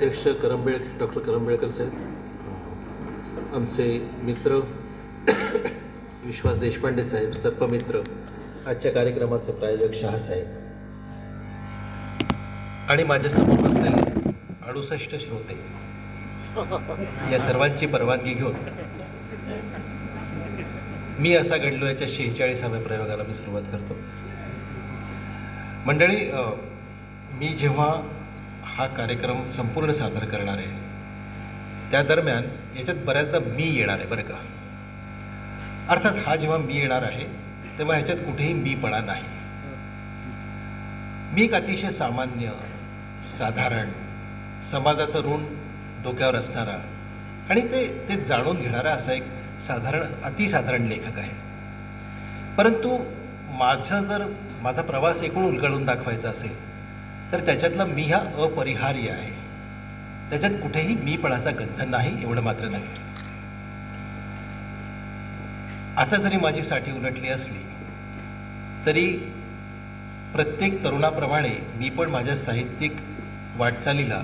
अध्यक्ष डॉक्टर करंबेळकर साहेब, आमचे मित्र विश्वास देशपांडे साहेब, सर्पमित्र, आजच्या कार्यक्रमाचे प्रायोजक शहा साहेब आणि माझ्यासमोर बसलेले 68 श्रोते, या सर्वांची परवानगी घेऊन मी असा घडलो याच्या 46व्या प्रयोगाला मी सुरुवात करतो. मंडळी, मी जेव्हा हा कार्यक्रम संपूर्ण सादर करणार आहे त्या दरम्यान याच्यात बऱ्याचदा मी येणार आहे बरं का. अर्थात हा जेव्हा मी येणार आहे तेव्हा ह्याच्यात कुठेही मीपणा नाही. मी एक अतिशय सामान्य, साधारण, समाजाचं ऋण डोक्यावर असणारा आणि ते जाणून घेणारा असा एक अतिसाधारण लेखक आहे. परंतु माझा प्रवास एकूण उलगडून दाखवायचा असेल तर त्याच्यातला मी हा अपरिहार्य आहे. त्याच्यात कुठेही मीपणाचा गंध नाही, एवढं मात्र नक्की. आता जरी माझी साठी उलटली असली तरी प्रत्येक तरुणाप्रमाणे मी पण माझ्या साहित्यिक वाटचालीला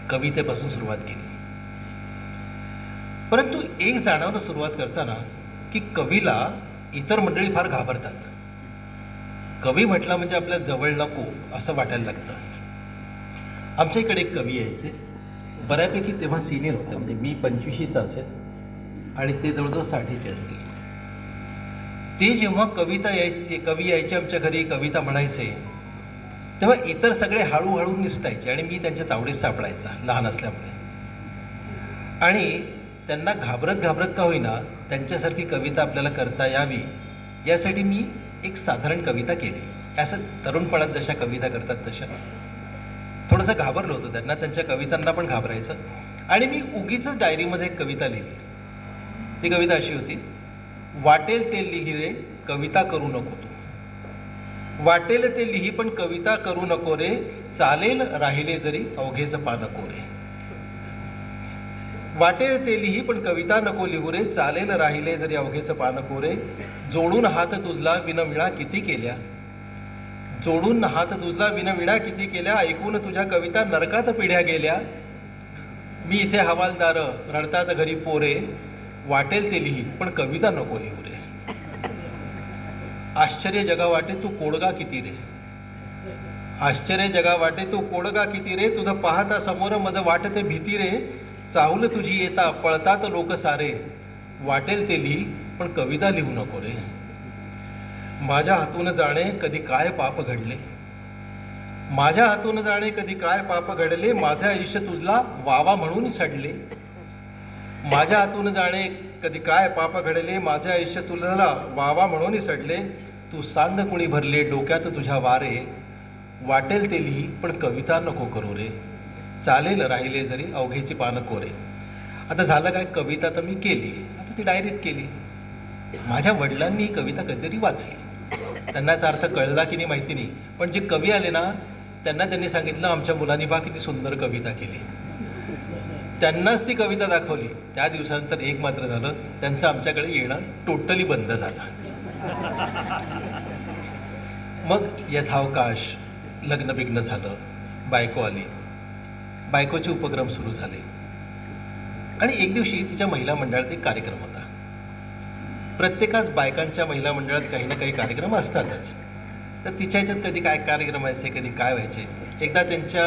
कवितेपासून सुरुवात केली. परंतु एक जाणवणं सुरुवात करताना की कवीला इतर मंडळी फार घाबरतात. कवी म्हटला म्हणजे आपल्या जवळ नको असं वाटायला लागतं. आमच्या इकडे एक कवी यायचे, बऱ्यापैकी तेव्हा सिनियर होते, म्हणजे मी 25चा असेल आणि ते जवळजवळ 60चे असतील. ते जेव्हा कवी यायचे आमच्या घरी, कविता म्हणायचे, तेव्हा इतर सगळे हळूहळू निसटायचे आणि मी त्यांच्या तावडीत सापडायचा लहान असल्यामुळे. आणि त्यांना घाबरत का होईना त्यांच्यासारखी कविता आपल्याला करता यावी यासाठी मी एक साधारण कविता केली. असं तरुणपणात जशा कविता करतात तशा. थोडंसं घाबरलो होतो त्यांना, त्यांच्या कवितांना पण घाबरायचं. आणि मी उगीच डायरीमध्ये एक कविता लिहिली. ती कविता अशी होती: वाटेल ते लिही रे, कविता करू नको तू. वाटेल ते लिही पण कविता करू नको रे, चालेल राहिले जरी अवघेच पान कोरे. वाटेल ते लिही पण कविता नको लिहू रे, चालेल राहिले जरी अवघेच पान कोरे. जोडून हात तुझला विनविणा किती केल्या, जोडून हात तुझला विनविणा किती केल्या. ऐकून तुझ्या कविता नरकात पिढ्या गेल्या. मी इथे हवालदार रडतात घरी पोरे, वाटेल ते लिही पण कविता नको लिहू रे. आश्चर्य जगा वाटे तू कोडगा किती रे, आश्चर्य जगा वाटे तू कोडगा किती रे. तुझं पाहता समोर मज वाटते भीती रे. चाहुल तुझी येता पळतात लोक सारे, वाटेल ते लिही पण कविता लिहू नको रे. माझ्या हातून जाणे कधी काय पाप घडले, माझ्या हातून जाणे कधी काय पाप घडले. माझे आयुष्य तुझला वावा म्हणून सडले. माझ्या हातून जाणे कधी काय पाप घडले, माझे आयुष्य तुझला वावा म्हणून सडले. तू सांग कुणी भरले डोक्यात तुझ्या वारे, वाटेल ते लिही पण कविता नको करू रे. चालेल राहिले जरी अवघेची पानं कोरे. आता झालं काय, कविता तर मी केली, आता ती डायरीत केली. माझ्या वडिलांनी ही कविता कधीतरी वाचली, त्यांनाच अर्थ कळला की नाही माहिती नाही, पण जे कवी आले ना त्यांनी सांगितलं आमच्या मुलांनी बा किती सुंदर कविता केली. त्यांनाच ती कविता दाखवली. त्या दिवसानंतर एक मात्र झालं, त्यांचं आमच्याकडे येणं टोटली बंद झालं. मग यथावकाश लग्न बिग्न झालं, बायको आली, बायकोचे उपक्रम सुरू झाले. आणि एक दिवशी तिच्या महिला मंडळात एक कार्यक्रम होता. प्रत्येकाच बायकांच्या महिला मंडळात काही ना काही कार्यक्रम असतातच. तर तिच्या ह्याच्यात कधी काय कार्यक्रम व्हायचे, कधी काय व्हायचे. एकदा त्यांच्या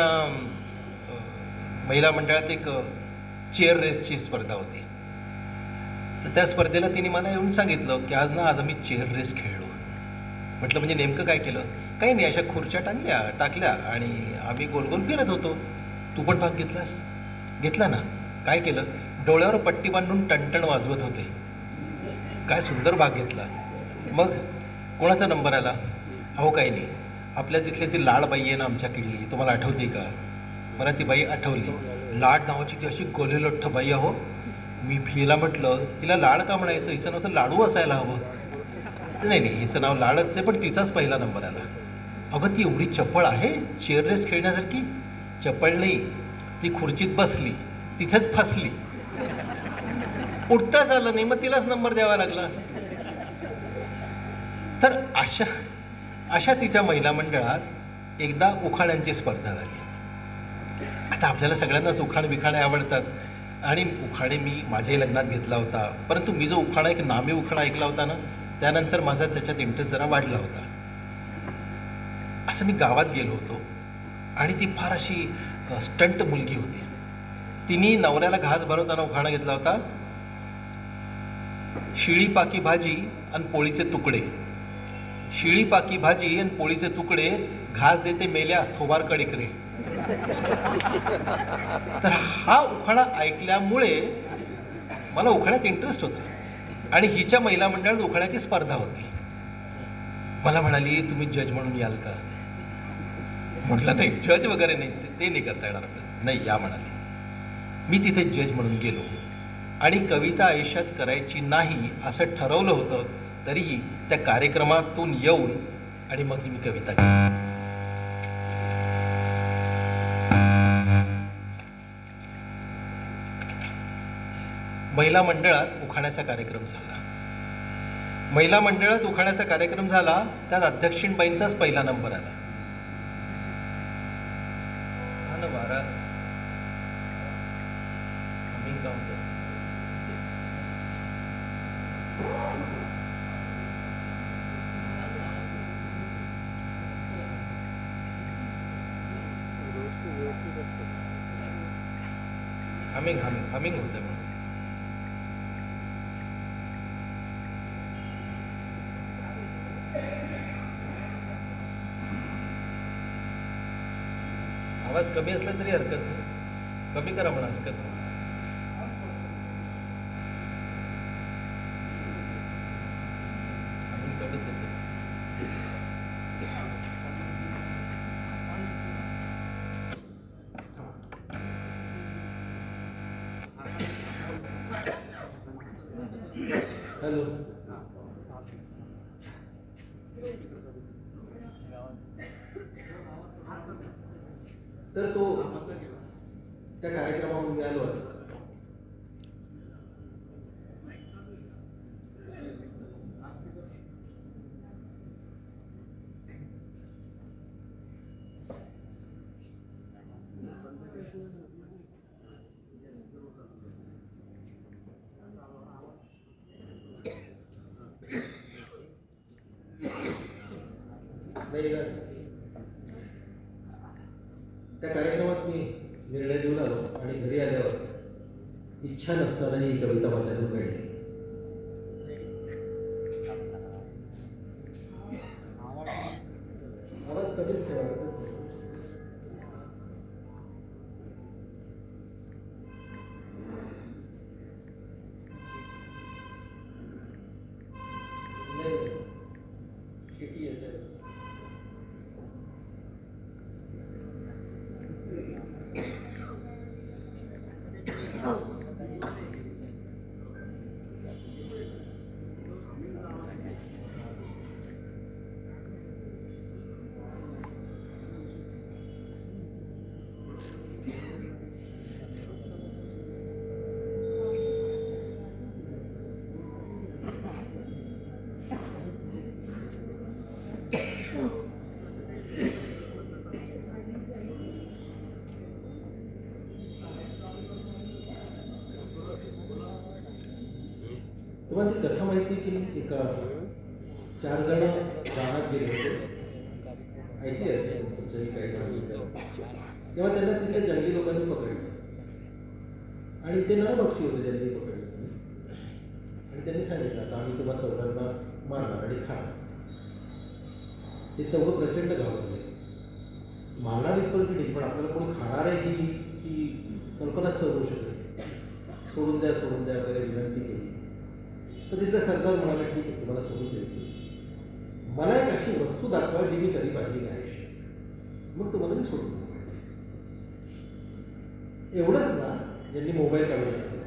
महिला मंडळात एक चेअर रेसची स्पर्धा होती. तर त्या स्पर्धेला तिने मला येऊन सांगितलं की आज आम्ही चेअर रेस खेळलो. म्हटलं म्हणजे नेमकं काय केलं? काही नाही, अशा खुर्च्या टाकल्या आणि आम्ही गोल गोल फिरत होतो. तू पण भाग घेतलास? घेतला ना. काय केलं? डोळ्यावर पट्टी बांधून टणटण वाजवत होते. काय सुंदर भाग घेतला. मग कोणाचा नंबर आला? अहो काही नाही, आपल्या तिथली ती लाड बाई आहे ना आमच्या किडली, तुम्हाला आठवते का? मला ती बाई आठवली. लाड नावाची ती अशी गोलेलठ्ठ बाई. अहो मी हिला म्हटलं, हिला लाड का म्हणायचं, हिचं नाव तर लाडू असायला हवं. नाही हिचं नाव लाडच आहे, पण तिचाच पहिला नंबर आला. अगं ती एवढी चपळ आहे चेअर रेस खेळण्यासारखी? चपळ नाही, ती खुर्चीत बसली, तिथेच फसली, उठताच आलं नाही, मग तिलाच नंबर द्यावा लागला. तर अशा तिच्या महिला मंडळात एकदा उखाण्यांची स्पर्धा झाली. आता आपल्याला सगळ्यांनाच उखाणे आवडतात आणि उखाणे मी माझ्याही लग्नात घेतला होता, परंतु मी जो उखाणा एक नामी उखाणा ऐकला होता ना, त्यानंतर माझा त्याच्यात इंटरेस्ट जरा वाढला होता. असं मी गावात गेलो होतो आणि ती फार अशी स्टंट मुलगी होती. तिने नवऱ्याला घास भरवताना उखाणा घेतला होता, शिळी पाकी भाजी आणि पोळीचे तुकडे, शिळी पाकी भाजी आणि पोळीचे तुकडे, घास देते मेल्या थोबारकड इकडे. तर हा उखाणा ऐकल्यामुळे मला उखाण्यात इंटरेस्ट होता आणि हिच्या महिला मंडळात उखाण्याची स्पर्धा होती. मला म्हणाली तुम्ही जज म्हणून याल का? म्हटलं नाही, जज वगैरे नाही, ते नाही करता येणार आपल्याला. नाही या म्हणाले. मी तिथे जज म्हणून गेलो आणि कविता आयुष्यात करायची नाही असं ठरवलं होतं, तरीही त्या कार्यक्रमातून येऊन आणि मग मी कविता केली. महिला मंडळात उखाण्याचा कार्यक्रम झाला. महिला मंडळात उखाण्याचा कार्यक्रम झाला, त्यात अध्यक्षीणबाईंचाच पहिला नंबर आला. वारा हमिंग होते म्हणून. आवाज कमी असला तरी हरकत नाही, कमी करा म्हणा, हरकत नाही. हॅलो. तर तो त्या कार्यक्रमामध्ये मिळालो आहे. त्या कार्यक्रमात मी निर्णय देऊन आलो आणि घरी आल्यावर इच्छा नसताना ही कविता माझ्यातून घडली. आवाज कमीच ठेवा. तुम्हाला ती कथा माहिती की एका 4 जण रानात गेले होते, ऐकली असेल तुमच्याही काही जण. तेव्हा त्यांना तिथल्या जंगली लोकांनी पकडलं आणि ते नरभक्षी होते ज्यांनी पकडले. आणि त्यांनी सांगितलं आता आम्ही तुम्हाला चौघांना मारणार आणि खाणार. ते चौघं प्रचंड घाबरले. मारणार इतपत नाही, पण आपल्याला कोणी खाणार आहे ही कल्पनाच समजू शकत. सोडून द्या वगैरे विनंती केली. तर तिथलं सरकार म्हणाला ठीक आहे तुम्हाला सोडून देतो, मला एक अशी वस्तू दाखवा जी मी कधी पाहिली नाही आयुष्यात, मग तुम्हाला मी सोडून देतो. एवढंच ना, ज्यांनी मोबाईल काढून टाकला.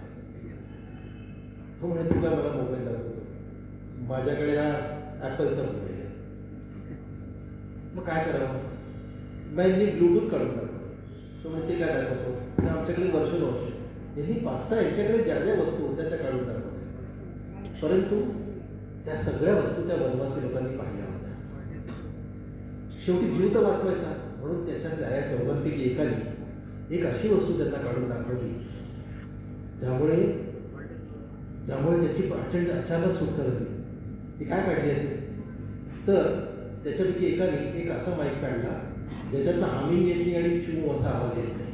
तो म्हणे तू काय मला मोबाईल दाखवतो, माझ्याकडे हा ॲपलचा मोबाईल आहे. मग काय करावं? मी ब्लूटूथ काढून टाकतो. तो म्हणजे ते काय दाखवतो, तर आमच्याकडे वर्षोवर्ष यांनी 5-6 यांच्याकडे ज्या ज्या वस्तू होत्या त्या काढून टाकतो. परंतु त्या सगळ्या वस्तू त्या वनवासी लोकांनी पाहिल्या होत्या. शेवटी जीव तर वाचवायचा म्हणून त्याच्या त्या चौघांपैकी एकाने एक अशी वस्तू त्यांना काढून दाखवली ज्यामुळे त्याची प्रचंड अचानक सुटका झाली. ती काय काढली असेल तर त्याच्यापैकी एकाने एक असा माईक काढला ज्याच्यातनं हामिंग येत नाही आणि चू असा आवाज येत नाही.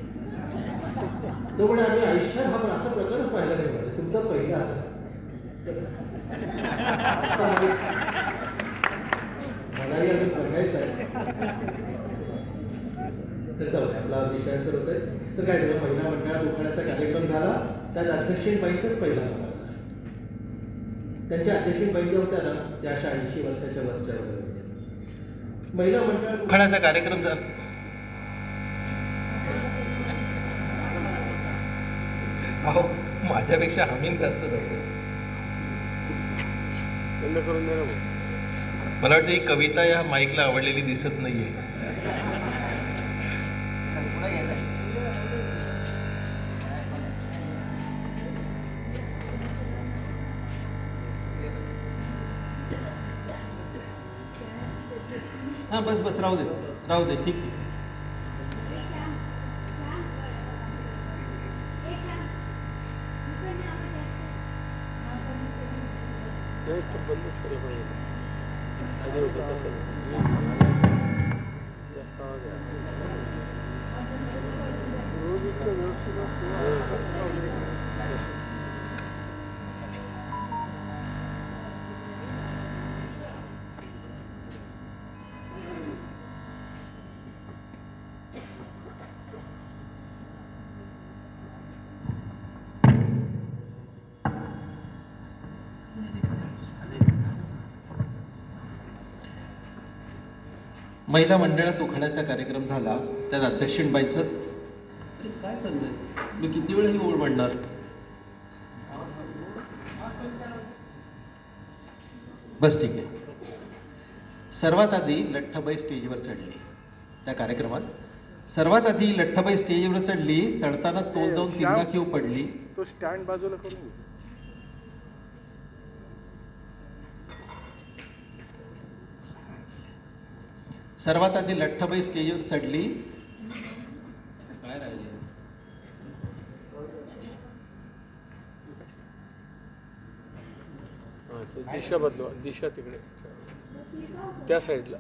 तो म्हणे आम्ही आयुष्यात हा असा प्रकारच पाहिला नाही म्हणे, तुमचा पहिला असा मलाही अजून बघायचं आहे. तर चला आपला विषयांतर होत आहे. तर काय झालं, महिला मंडळात उखाण्याचा कार्यक्रम झाला. त्यात अध्यक्षीणबाईंचाच पहिला होता. त्यांच्या अध्यक्षीणबाई ज्या होत्या ना त्या अशा 80 वर्षाच्या वरच्या होत्या. महिला मंडळात उखाण्याचा कार्यक्रम झाला. अहो माझ्यापेक्षा हमीन जास्त झाले. मला वाटतं ही कविता या माईकला आवडलेली दिसत नाहीये. हा बस राहू दे ठीक आहे. बंदच केलं पाहिजे. आधी होतं तसं जास्त आवाज आहे. रोज इतकं व्यवस्थित महिला मंडळात उखाण्याचा कार्यक्रम झाला. त्यात अध्यक्षीणबाईंचं काय चाललंय, मी किती वेळ ही ओळ म्हणणार. बस ठीक आहे. सर्वात आधी लठ्ठबाई स्टेजवर चढली. त्या कार्यक्रमात सर्वात आधी लठ्ठबाई स्टेजवर चढली. चढताना तोल जाऊन तीनदा किंवा पडली. तो स्टँड बाजूला करून सर्वात आधी लठ्ठबाई स्टेजवर चढली. काय राहिले, दिशा बदलवा. दिशा तिकडे त्या साईडला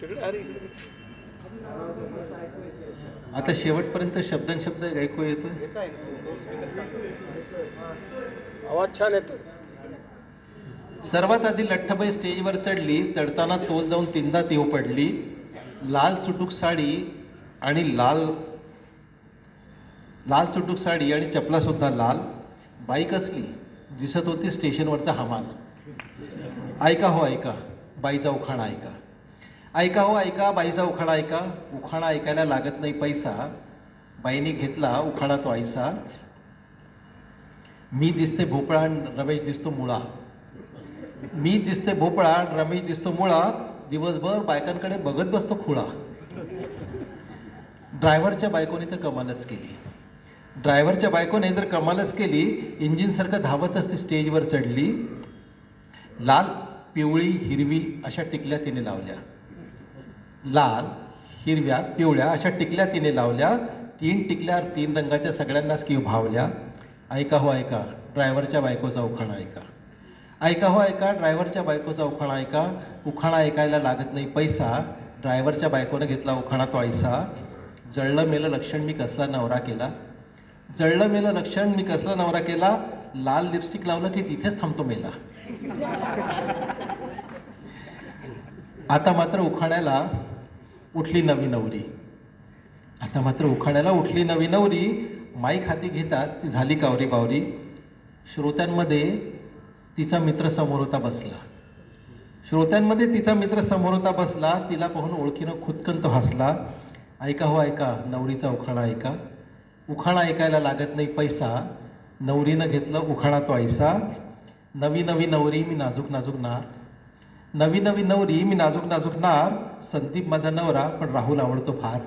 तिकडे. अरे इकडे आता शेवटपर्यंत शब्द ऐकू येतोय. आवाज छान येतोय. सर्वात आधी लठ्ठबाई स्टेजवर चढली. चढताना तोल जाऊन तीनदा ती पडली. लाल चुटूक साडी आणि लाल चुटूक साडी आणि चपला सुद्धा लाल. बाई कसली दिसत होती स्टेशनवरचा हमाल. ऐका हो ऐका बाईचा उखाणा ऐका. ऐका हो ऐका बाईचा उखाणा ऐका. उखाणा ऐकायला लागत नाही पैसा. बाईने घेतला उखाणा तो ऐसा. मी दिसते भोपळा रमेश दिसतो मुळा. मी दिसते भोपळा रमेश दिसतो मुळा. दिवसभर बायकांकडे बघत बसतो खुळा. ड्रायव्हरच्या बायकोने तर कमालच केली. ड्रायव्हरच्या बायकोने तर कमालच केली. इंजिनसारखं धावत असते स्टेजवर चढली. लाल पिवळी हिरवी अशा टिकल्या तिने लावल्या. लाल हिरव्या पिवळ्या अशा टिकल्या तिने लावल्या. 3 टिकल्या 3 रंगाच्या सगळ्यांनाच की भावल्या. ऐका हो ऐका ड्रायव्हरच्या बायकोचा उखाणा ऐका. ऐका हो ऐका ड्रायव्हरच्या बायकोचा उखाणा ऐका. उखाणा ऐकायला लागत नाही पैसा. ड्रायव्हरच्या बायकोनं घेतला उखाणा तो ऐसा. जळलं मेलं लक्षण मी कसला नवरा केला. जळलं मेलं लक्षण मी कसला नवरा केला. लाल लिपस्टिक लावलं की तिथेच थांबतो मेला. आता मात्र उखाण्याला उठली नवी नवरी. आता मात्र उखाण्याला उठली नवी नवरी. माईक हाती घेतात ती झाली कावरी बावरी. श्रोत्यांमध्ये तिचा मित्र समोर होता बसला. श्रोत्यांमध्ये तिचा मित्र समोर होता बसला. तिला पाहून ओळखीनं खुदकन तो हसला. ऐका हो ऐका नवरीचा उखाणा ऐका. उखाणा ऐकायला लागत नाही पैसा. नवरीनं घेतलं उखाणा तो ऐसा. नवी नवी नवरी मी नाजूक नाजूक नार. नवी नवी नवरी मी नाजूक नाजूक नार. संदीप माझा नवरा पण राहुल आवडतो फार.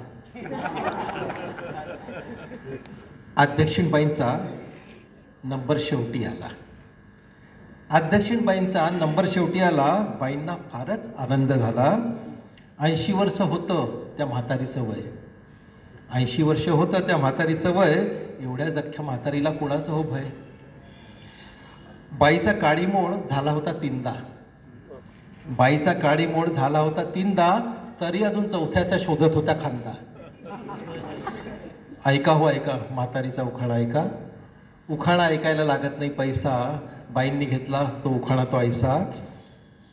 अध्यक्षीणबाईंचा नंबर शेवटी आला. अध्यक्षीणबाईंचा नंबर शेवटी आला. बाईंना फारच आनंद झाला. 80 वर्ष होतं त्या म्हातारीचं वय. 80 वर्ष होतं त्या म्हातारीचं वय, एवढ्या जख्या म्हातारीला कोणाचं हो भय. बाईचा काडीमोड झाला होता 3दा. बाईचा काडीमोड झाला होता 3दा, तरी अजून 4थ्याच्या शोधत होता खांदा. ऐका हो ऐका म्हातारीचा उखाणा ऐका. उखाणा ऐकायला लागत नाही पैसा, बाईंनी घेतला तो उखाणा तो ऐसा.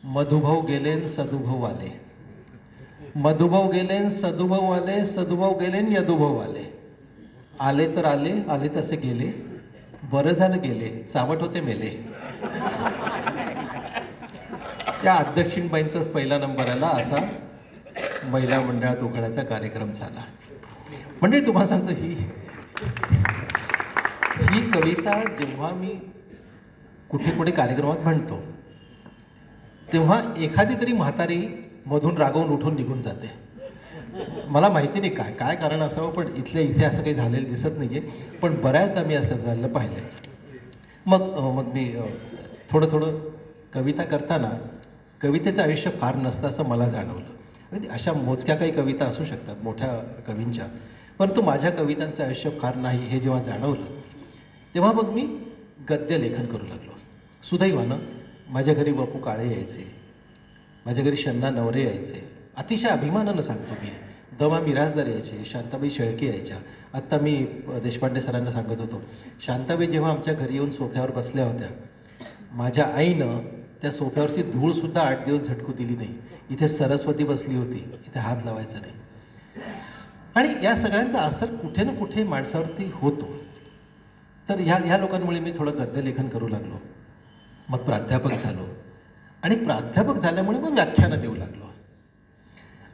मधुभाऊ गेलेन सदुभाऊ आले, मधुभाऊ गेलेन सदुभाऊ आले, सदुभाऊ गेलेन यदुभाऊ आले. आले तर आले, आले तसे गेले, बरं झालं गेले, चावट होते मेले. त्या अध्यक्षीणबाईंचाच पहिला नंबर आला. असा महिला मंडळात उखाण्याचा कार्यक्रम झाला. म्हणजे तुम्हाला सांगतो ही कविता जेव्हा मी कुठे कुठे कार्यक्रमात म्हणतो तेव्हा एखादी तरी म्हातारी मधून रागावून उठून निघून जाते. मला माहिती नाही काय काय कारण असावं, पण इथल्या इथे असं काही झालेलं दिसत नाही आहे. पण बऱ्याचदा मी असं झालं पाहिलं. मग मी थोडं कविता करताना कवितेचं आयुष्य फार नसतं असं मला जाणवलं. अगदी अशा मोजक्या काही कविता असू शकतात मोठ्या कवींच्या, परंतु माझ्या कवितांचं आयुष्य फार नाही हे जेव्हा जाणवलं तेव्हा मग मी गद्य लेखन करू लागलो. सुदैवानं माझ्या घरी बापू काळे यायचे, माझ्या घरी शन्ना नवरे यायचे. अतिशय अभिमानानं सांगतो मी. दमा मिराजदार यायचे, शांताबाई शेळके यायच्या. आत्ता मी देशपांडे सरांना सांगत होतो, शांताबाई जेव्हा आमच्या घरी येऊन सोफ्यावर बसल्या होत्या, माझ्या आईनं त्या सोफ्यावरची धूळसुद्धा 8 दिवस झटकू दिली नाही. इथे सरस्वती बसली होती, इथे हात लावायचा नाही. आणि या सगळ्यांचा असर कुठे ना कुठे माणसावरती होतो. तर ह्या लोकांमुळे मी थोडं गद्यलेखन करू लागलो. मग प्राध्यापक झालो आणि प्राध्यापक झाल्यामुळे मग व्याख्यानं देऊ लागलो.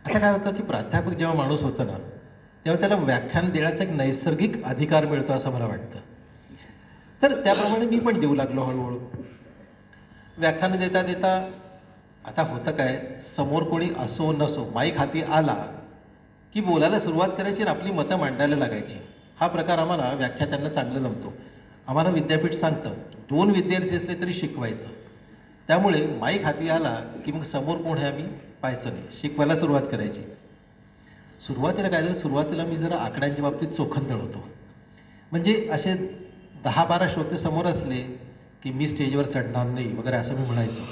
आता काय होतं की प्राध्यापक जेव्हा माणूस होतं ना तेव्हा त्याला व्याख्यान देण्याचा एक नैसर्गिक अधिकार मिळतो असं मला वाटतं. तर त्याप्रमाणे मी पण देऊ लागलो हळूहळू. व्याख्यानं देता देता आता होतं काय, समोर कोणी असो नसो माईक हाती आला की बोलायला सुरुवात करायची आणि आपली मतं मांडायला लागायची. हा प्रकार आम्हाला व्याख्यात्यांना चांगलं जमतो. आम्हाला विद्यापीठ सांगतं 2 विद्यार्थी असले तरी शिकवायचं. त्यामुळे माईक हाती आला की मग समोर कोण आहे आम्ही पाहायचं नाही, शिकवायला सुरुवात करायची. सुरुवातीला काय झालं, सुरुवातीला मी जरा आकड्यांच्या बाबतीत चोखंदळ होतो. म्हणजे असे 10-12 श्रोते समोर असले की मी स्टेजवर चढणार नाही वगैरे असं मी म्हणायचो.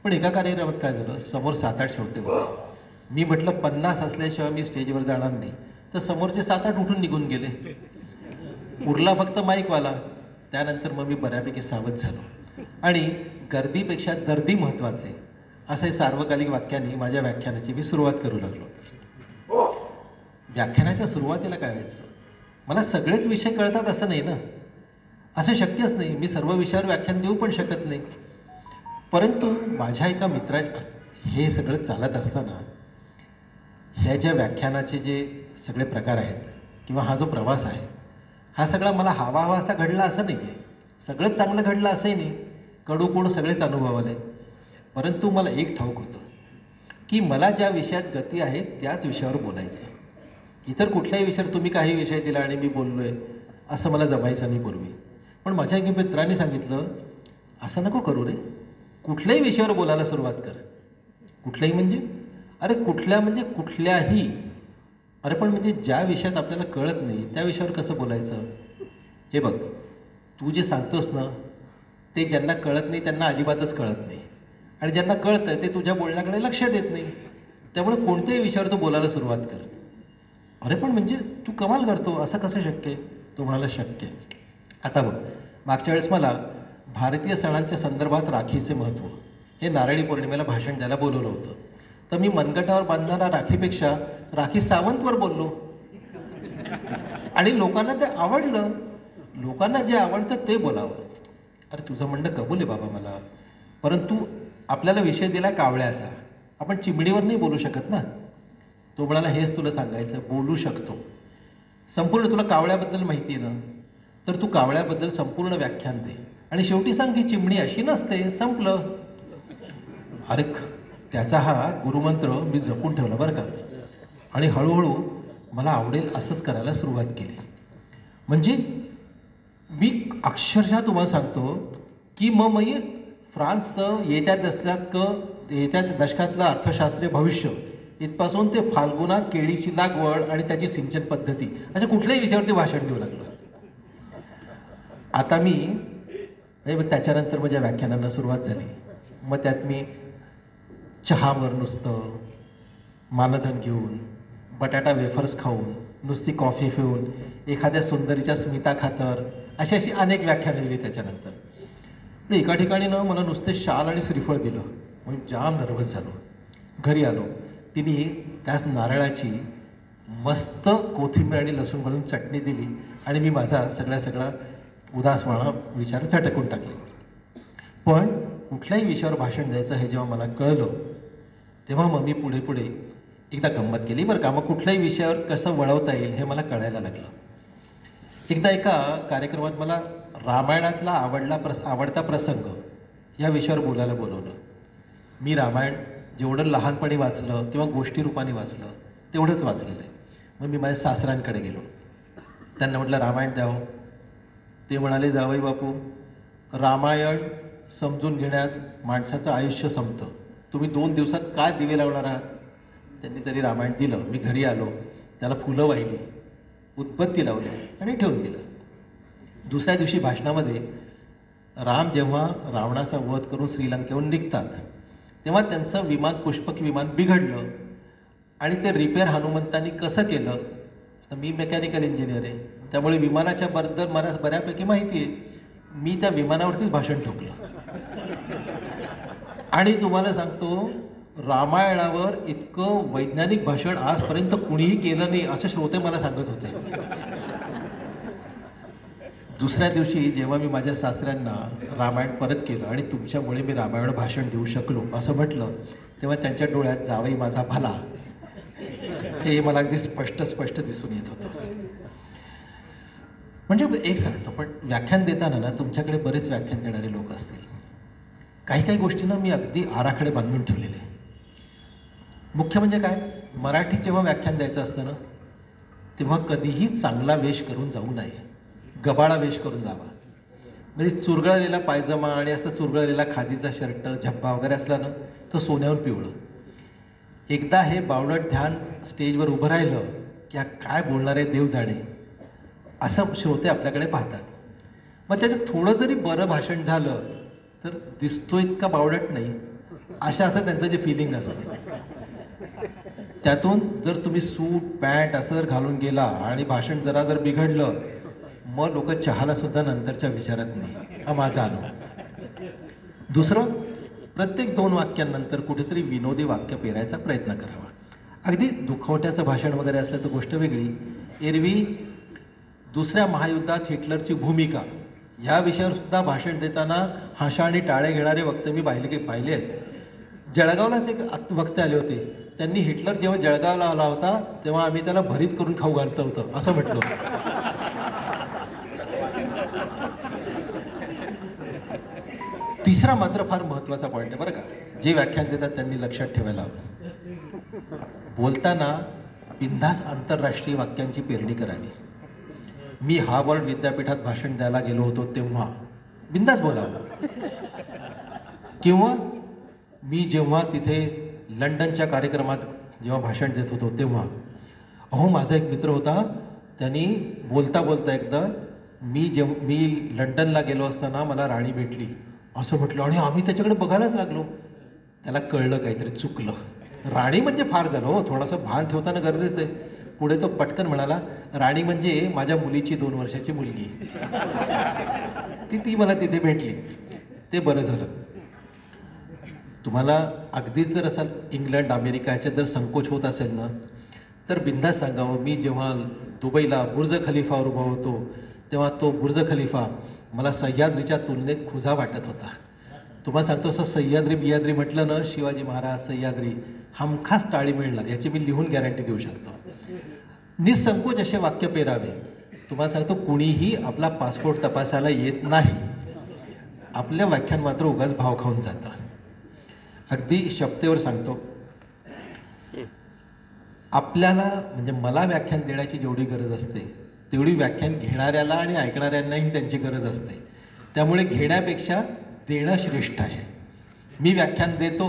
पण एका कार्यक्रमात काय झालं, समोर 7-8 श्रोते होते. मी म्हटलं 50 असल्याशिवाय मी स्टेजवर जाणार नाही, तर समोरचे 7-8 उठून निघून गेले. उरला फक्त माईकवाला. त्यानंतर मग मी बऱ्यापैकी सावध झालो आणि गर्दीपेक्षा दर्दी महत्त्वाचे असे सार्वकालिक वाक्यांनी माझ्या व्याख्यानाची मी सुरुवात करू लागलो. व्याख्यानाच्या सुरुवातीला काय व्हायचं, मला सगळेच विषय कळतात असं नाही ना, असं शक्यच नाही. मी सर्व विषयावर व्याख्यान देऊ पण शकत नाही. परंतु माझ्या एका हे सगळं चालत असताना ह्या ज्या व्याख्यानाचे जे सगळे प्रकार आहेत किंवा हा जो प्रवास आहे हा सगळा मला हवा असा घडला असं नाही आहे. सगळंच चांगलं घडलं असंही नाही, कडू कोण सगळेच अनुभव आले. परंतु मला एक ठाऊक होतं की मला ज्या विषयात गती आहे त्याच विषयावर बोलायचं. इतर कुठल्याही विषयावर तुम्ही काही विषय दिला आणि मी बोललो आहे असं मला जमायचं नाही पूर्वी. पण माझ्या एका मित्रांनी सांगितलं, असं नको करू रे, कुठल्याही विषयावर बोलायला सुरुवात कर. कुठल्याही म्हणजे अरे कुठल्या म्हणजे कुठल्याही. अरे पण म्हणजे ज्या विषयात आपल्याला कळत नाही त्या विषयावर कसं बोलायचं. हे बघ, तू जे सांगतोस ना ते ज्यांना कळत नाही त्यांना अजिबातच कळत नाही, आणि ज्यांना कळतं ते तुझ्या बोलण्याकडे लक्ष देत नाही. त्यामुळे कोणत्याही विषयावर तू बोलायला सुरुवात कर. अरे पण म्हणजे तू कमाल करतो, असं कसं शक्य आहे. तो म्हणाला शक्य आहे. आता बघ, मागच्या वेळेस मला भारतीय सणांच्या संदर्भात राखीचे महत्त्व हे नारळी पौर्णिमेला भाषण द्यायला बोलवलं होतं. तर मी मनगटावर बांधणारा राखीपेक्षा राखी सावंतवर बोललो आणि लोकांना ते आवडलं. लोकांना जे आवडतं ते बोलावं. अरे तुझं म्हणणं कबूल आहे बाबा मला, परंतु आपल्याला विषय दिला कावळ्याचा, आपण चिमणीवर नाही बोलू शकत ना. तो म्हणाला हेच तुला सांगायचं, बोलू शकतो. संपूर्ण तुला कावळ्याबद्दल माहिती आहे ना, तर तू कावळ्याबद्दल संपूर्ण व्याख्यान दे आणि शेवटी सांग की चिमणी अशी नसते, संपलं. अरे त्याचा हा गुरुमंत्र मी जपून ठेवला बरं का. आणि हळूहळू मला आवडेल असंच करायला सुरुवात केली. म्हणजे मी अक्षरशः तुम्हाला सांगतो की मग फ्रान्सचं येत्या दशकातलं अर्थशास्त्रीय भविष्य इथपासून ते फाल्गुनात केळीची लागवड आणि त्याची सिंचन पद्धती अशा कुठल्याही विषयावरती भाषण देऊ लागलो. आता मी त्याच्यानंतर माझ्या व्याख्यानांना सुरुवात झाली. मग त्यात मी चहावर नुसतं मानधन घेऊन, बटाटा वेफर्स खाऊन, नुसती कॉफी पिऊन, एखाद्या सुंदरीच्या स्मिता खातर अशी अनेक व्याख्यानं दिली. त्याच्यानंतर पण एका ठिकाणी ना मला नुसते शाल आणि श्रीफळ दिलं. मग जाम नर्वस झालो. घरी आलो. तिने त्याच नारळाची मस्त कोथिंबीर आणि लसूण घालून चटणी दिली आणि मी माझा सगळा उदासवाणा विचार झटकून टाकले. पण कुठल्याही विषयावर भाषण द्यायचं हे जेव्हा मला कळलं तेव्हा मग मी पुढे एकदा गंमत केली बरं का. मग कुठल्याही विषयावर कसं वळवता येईल हे मला कळायला लागलं. एकदा एका कार्यक्रमात मला रामायणातला आवडता प्रसंग या विषयावर बोलायला बोलवलं. मी रामायण जेवढं लहानपणी वाचलं किंवा गोष्टी रूपाने वाचलं तेवढंच वाचलेलं आहे. मग मी माझ्या सासऱ्यांकडे गेलो. त्यांना म्हटलं रामायण द्यावं. ते म्हणाले जावई बापू, रामायण समजून घेण्यात माणसाचं आयुष्य संपतं. तुम्ही 2 दिवसात काय दिवे लावणार आहात. त्यांनी तरी रामायण दिलं. मी घरी आलो, त्याला फुलं वाहिली, उदबत्ती लावली आणि ठेवून दिलं. दुसऱ्या दिवशी भाषणामध्ये राम जेव्हा रावणाचा वध करून श्रीलंकेहून निघतात तेव्हा त्यांचं विमान, पुष्पक विमान बिघडलं आणि ते रिपेअर हनुमंतांनी कसं केलं. आता मी मेकॅनिकल इंजिनियर आहे, त्यामुळे विमानाच्या बद्दल मला बऱ्यापैकी माहिती आहे. मी त्या विमानावरतीच भाषण ठोकलं. आणि तुम्हाला सांगतो, रामायणावर इतकं वैज्ञानिक भाषण आजपर्यंत कुणीही केलं नाही असं श्रोते मला सांगत होते. दुसऱ्या दिवशी जेव्हा मी माझ्या सासऱ्यांना रामायण परत केलं आणि तुमच्यामुळे मी रामायणावर भाषण देऊ शकलो असं म्हटलं तेव्हा त्यांच्या डोळ्यात जावई माझा भला हे मला अगदी स्पष्ट दिसून येत होतं. म्हणजे एक सांगतो, पण व्याख्यान देताना ना तुमच्याकडे बरेच व्याख्यान देणारे लोक असतील. काही गोष्टींना मी अगदी आराखडे बांधून ठेवलेले. मुख्य म्हणजे काय, मराठीत जेव्हा व्याख्यान द्यायचं असतं ना तेव्हा कधीही चांगला वेश करून जाऊ नये. गबाळा वेश करून जावा. म्हणजे चुरगळलेला पायजमा आणि असं चुरगळलेला खादीचा शर्ट, झब्बा वगैरे असला ना तो सोन्याहून पिवळं. एकदा हे बावळट ध्यान स्टेजवर उभं राहिलं की हा काय बोलणार आहे देव जाणे असं श्रोते आपल्याकडे पाहतात. मग त्याच्यात थोडं जरी बरं भाषण झालं तर दिसतो इतका बावळट नाही असं त्यांचं जे फिलिंग असतं. त्यातून जर तुम्ही सूट पॅन्ट असं जर घालून गेला आणि भाषण जर बिघडलं मग लोक चहाला सुद्धा नंतरच्या विचारत नाही. हा माझा अनुभव. दुसरं, प्रत्येक 2 वाक्यांनंतर कुठेतरी विनोदी वाक्य पेरायचा प्रयत्न करावा. अगदी दुखवट्याचं भाषण वगैरे असलं तर गोष्ट वेगळी. एरवी दुसऱ्या महायुद्धात हिटलरची भूमिका ह्या विषयावर सुद्धा भाषण देताना हाशा आणि टाळे घेणारे वक्ते मी पाहिले आहेत. जळगावलाच एक वक्ते आले होते. त्यांनी हिटलर जेव्हा जळगावला आला होता तेव्हा आम्ही त्याला भरीत करून खाऊ घालतो होतं असं म्हटलं होतं. तिसरा मात्र फार महत्त्वाचा पॉईंट आहे बरं का, जे व्याख्यान देतात त्यांनी लक्षात ठेवायला हवं. बोलताना बिनधास्त आंतरराष्ट्रीय वाक्यांची पेरणी करावी. मी हार्वर्ड विद्यापीठात भाषण द्यायला गेलो होतो तेव्हा बिनधास्त बोलावं. किंवा मी जेव्हा तिथे लंडनच्या कार्यक्रमात जेव्हा भाषण देत होतो तेव्हा माझा एक मित्र होता. त्यांनी बोलता एकदा मी लंडनला गेलो असताना मला राणी भेटली असं म्हटलं आणि आम्ही त्याच्याकडे बघायलाच लागलो. त्याला कळलं काहीतरी चुकलं. राणी म्हणजे फार झालं हो, थोडंसं भान ठेवताना गरजेचं आहे. पुढे तो पटकन म्हणाला राणी म्हणजे माझ्या मुलीची 2 वर्षाची मुलगी. ती मला तिथे भेटली. ते बरं झालं. तुम्हाला अगदीच जर असाल इंग्लंड अमेरिका ह्याच्यात जर संकोच होत असेल ना तर बिनधास्त सांगावं. मी जेव्हा दुबईला बुर्ज खलिफावर उभा होतो तेव्हा तो बुर्ज खलिफा मला सह्याद्रीच्या तुलनेत खुजा वाटत होता. तुम्हाला सांगतो असं सह्याद्री बियाद्री म्हटलं ना, शिवाजी महाराज सह्याद्री, हमखास टाळी मिळणार याची मी लिहून गॅरंटी देऊ शकतो. निसंकोच असे वाक्य पेरावे. तुम्हाला सांगतो कुणीही आपला पासपोर्ट तपासायला येत नाही. आपल्या व्याख्यान मात्र उगाच भाव खाऊन जातं. अगदी शब्देवर सांगतो, आपल्याला म्हणजे मला व्याख्यान देण्याची जेवढी गरज असते तेवढी व्याख्यान घेणाऱ्याला आणि ऐकणाऱ्यांनाही त्यांची गरज असते. त्यामुळे घेण्यापेक्षा देणं श्रेष्ठ आहे. मी व्याख्यान देतो,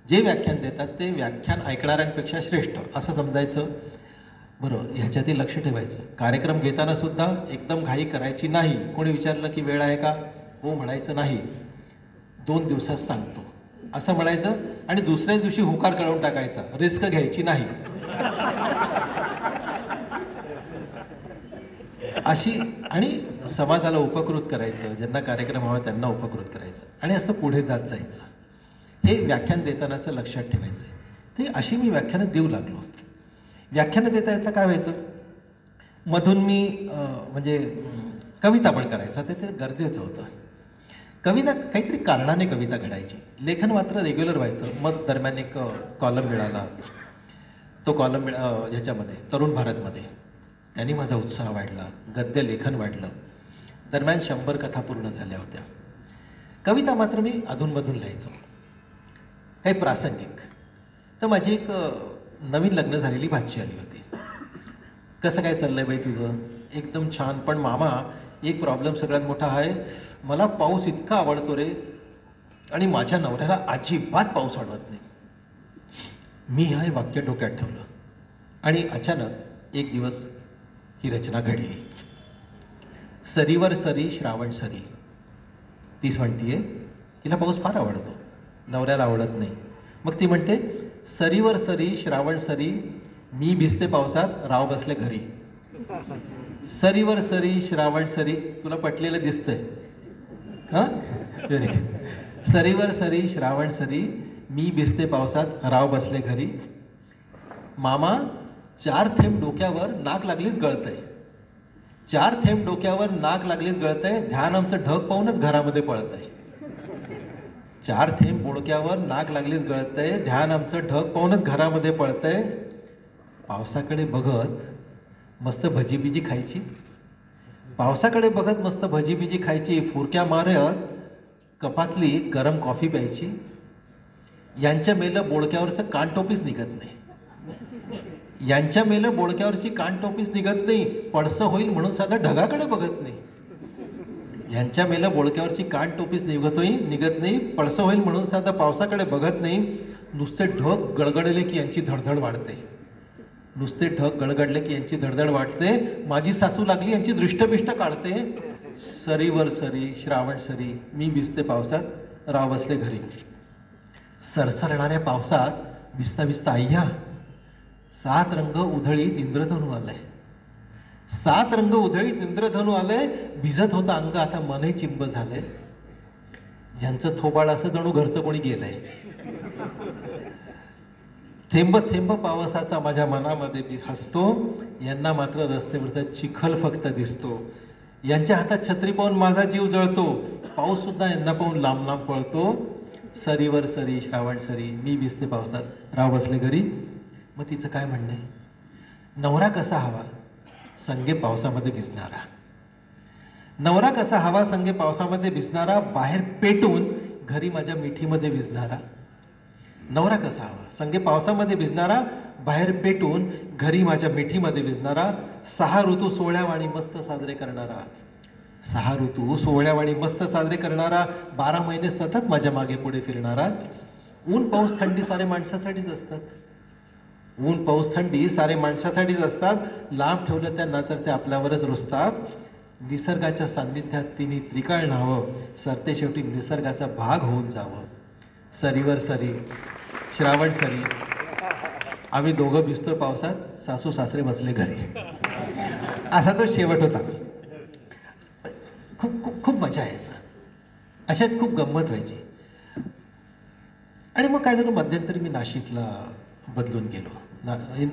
जे व्याख्यान देतात ते व्याख्यान ऐकणाऱ्यांपेक्षा श्रेष्ठ असं समजायचं. बरं, ह्याच्यातही लक्ष ठेवायचं. कार्यक्रम घेताना सुद्धा एकदम घाई करायची नाही. कोणी विचारलं की वेळ आहे का, हो म्हणायचं नाही. 2 दिवसात सांगतो असं म्हणायचं आणि दुसऱ्याच दिवशी होकार कळवून टाकायचा. रिस्क घ्यायची नाही. अशी आणि समाजाला उपकृत करायचं, ज्यांना कार्यक्रम हवा त्यांना उपकृत करायचं आणि असं पुढे जात जायचं. हे व्याख्यान देतानाचं लक्षात ठेवायचं. ते अशी मी व्याख्यानं देऊ लागलो. व्याख्यानं देता येता काय व्हायचं, मधून मी म्हणजे कविता पण करायचं. ते गरजेचं होतं. कविता काहीतरी कारणाने कविता घडायची. लेखन मात्र रेग्युलर व्हायचं. मग दरम्यान एक कॉलम मिळाला. तो कॉलम ह्याच्यामध्ये तरुण भारतमध्ये. त्यांनी माझा उत्साह वाढला, गद्य लेखन वाढलं. दरम्यान 100 कथा पूर्ण झाल्या होत्या. कविता मात्र मी अधूनमधून लिहायचो, काही प्रासंगिक. तर माझी एक नवीन लग्न झालेली भाची आली होती. कसं काय चाललंय बाई तुझं? एकदम छान. पण मामा, एक प्रॉब्लेम सगळ्यात मोठा आहे. मला पाऊस इतका आवडतो रे, आणि माझ्या नवऱ्याला अजिबात पाऊस आवडत नाही. मी हे वाक्य डोक्यात ठेवलं आणि अचानक एक दिवस ही रचना घडली. सरीवर सरी श्रावण सरी. तीच म्हणतीये तिला पाऊस फार आवडतो, नवऱ्याला आवडत नाही. मग ती म्हणते, सरीवर सरी श्रावण सरी, मी भिजते पावसात, राव बसले घरी. सरीवर सरी श्रावण सरी. तुला पटलेलं दिसतंय हां? Very good. सरीवर सरी श्रावण सरी, मी भिजते पावसात, राव बसले घरी. मामा, 4 थेंब डोक्यावर, नाक लागलीच गळतंय. 4 थेंब डोक्यावर, नाक लागलीच गळतंय. ध्यान आमचं ढग पाहूनच घरामध्ये पळतंय. 4 थेंब डोक्यावर, नाक लागलीच गळतंय. ध्यान आमचं ढग पाहूनच घरामध्ये पळतंय. पावसाकडे बघत मस्त भजीबिजी खायची. पावसाकडे बघत मस्त भजीबिजी खायची. फुरक्या मारत कपातली गरम कॉफी प्यायची. यांच्या मेलं बोडक्यावरचं कानटोपीच निघत नाही. यांच्या मेलं बोडक्यावरची कानटोपीच निघत नाही. पडसं होईल म्हणून साधं ढगाकडे बघत नाही. यांच्या मेलं बोडक्यावरची कानटोपीच निघत नाही. पडसं होईल म्हणून साधं पावसाकडे बघत नाही. नुसते ढग गडगडले की यांची धडधड वाढते. नुसते ढग गडगडले की यांची धडधड वाढते. माझी सासू लागली यांची दृष्टबिष्ट काढते. सरीवर सरी श्रावण सरी, मी भिजते पावसात, राव बसले घरी. सरसरणाऱ्या पावसात भिजता भिजता अय्या, 7 रंग उधळीत इंद्रधनू आलंय. 7 रंग उधळीत इंद्रधनू आलंय. भिजत होता अंग, आता मनही चिंब झालंय. यांचं थोबाड असं जणू घरचं कोणी गेलंय. थेंब थेंब पावसाचा माझ्या मनामध्ये मी हसतो. यांना मात्र रस्त्यावरचा चिखल फक्त दिसतो. यांच्या हातात छत्री पाहून माझा जीव जळतो. पाऊस सुद्धा यांना पाहून लांब लांब पळतो. सरीवर सरी श्रावण सरी, मी भिजते पावसात, राव बसले घरी. मग तिचं काय म्हणणं आहे? नवरा कसा हवा? संगे पावसामध्ये भिजणारा. नवरा कसा हवा? संगे पावसामध्ये भिजणारा. बाहेर पेटून घरी माझ्या मिठीमध्ये भिजणारा. नवरा कसा हवा? संगे पावसामध्ये भिजणारा, बाहेर पेटून घरी माझ्या मिठीमध्ये भिजणारा. 6 ऋतू सोहळ्यावाणी मस्त साजरे करणारा. 6 ऋतू सोहळ्यावाणी मस्त साजरे करणारा. 12 महिने सतत माझ्या मागे पुढे फिरणारा. ऊन पाऊस थंडी सारे माणसासाठीच असतात. ऊन पाऊस थंडी सारे माणसासाठीच असतात. लांब ठेवलं त्यांना तर ते आपल्यावरच रुजतात. निसर्गाच्या सान्निध्यात तिन्ही त्रिकाळ न्हावं, सरते शेवटी निसर्गाचा भाग होऊन जावं. सरीवर सरी श्रावण सरी, आम्ही दोघं भिजतो पावसात, सासू सासरे बसले घरी. असा तो शेवट होता. खूप खूप खूप मजा यायचा. अशात खूप गंमत व्हायची. आणि मग काय झालं, मध्यंतरी मी नाशिकला बदलून गेलो.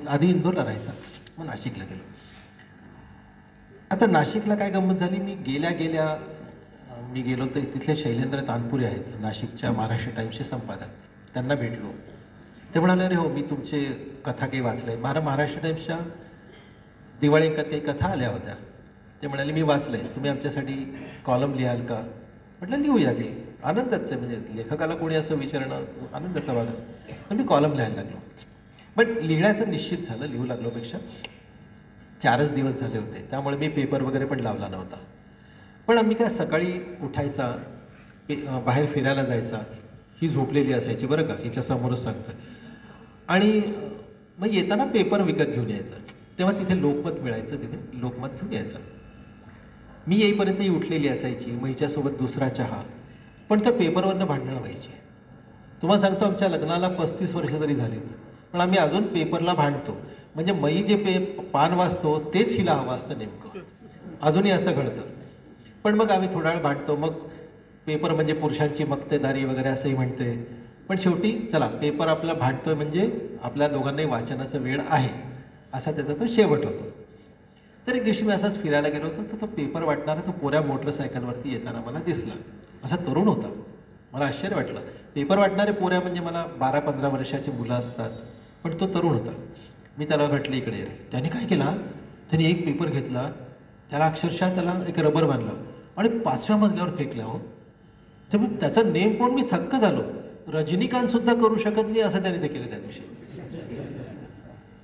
आधी इंदोरला राहायचा, मग नाशिकला गेलो. आता नाशिकला काय गंमत झाली, मी गेल्या मी गेलो तर तिथले शैलेंद्र तानपुरे आहेत, नाशिकच्या महाराष्ट्र टाईम्सचे संपादक. त्यांना भेटलो. ते म्हणाले, अरे हो, मी तुमचे कथा काही वाचल्या आहेत. महाराष्ट्र टाईम्सच्या दिवाळी अंकात काही कथा आल्या होत्या. ते म्हणाले, मी वाचलं आहे, तुम्ही आमच्यासाठी कॉलम लिहाल का? म्हटलं, लिहूया की. आनंदाचं आहे, म्हणजे लेखकाला कोणी असं विचारणं आनंदाचा भाग असतो. पण मी कॉलम लिहायला लागलो. बट लिहिण्याचं निश्चित झालं, लिहू लागलोपेक्षा 4च दिवस झाले होते, त्यामुळे मी पेपर वगैरे पण लावला नव्हता. पण आम्ही काय सकाळी उठायचा, बाहेर फिरायला जायचा, ही झोपलेली असायची बरं का, हिच्या समोरच सांगतोय. आणि मग येताना पेपर विकत घेऊन यायचा. तेव्हा तिथे लोकमत मिळायचं, तिथे लोकमत घेऊन यायचं. मी येईपर्यंत ही उठलेली असायची, मग हिच्यासोबत दुसरा चहा. पण त्या पेपरवरनं भांडणं व्हायची. तुम्हाला सांगतो आमच्या लग्नाला 35 वर्ष तरी झालीत, पण आम्ही अजून पेपरला भांडतो. म्हणजे मई जे पान वाचतो तेच हिला हवं असतं नेमकं, अजूनही असं घडतं. पण मग आम्ही थोडा वेळ भांडतो. मग पेपर म्हणजे पुरुषांची मक्तेदारी वगैरे असंही म्हणते. पण शेवटी चला पेपर आपला भांडतोय म्हणजे आपल्या दोघांनाही वाचनाचा वेळ आहे, असा त्याचा तो शेवट होतो. तर एक दिवशी मी असाच फिरायला गेलो होतो, तर तो पेपर वाटणारा तो कोऱ्या मोटरसायकलवरती येताना मला दिसला. असा तरुण होता. मला आश्चर्य वाटलं. पेपर वाटणारे पोऱ्या म्हणजे मला 12-15 वर्षाची मुलं असतात, पण तो तरुण होता. मी त्याला म्हटलं इकडे रे. त्याने काय केला, त्याने एक पेपर घेतला, त्याला अक्षरशः त्याला एक रबर बांधलं आणि 5व्या मजल्यावर फेकला. हो, त्यामुळे त्याचा नेम पाहून मी थक्क झालो. रजनीकांतसुद्धा करू शकत नाही असं त्याने ते केलं त्या दिवशी.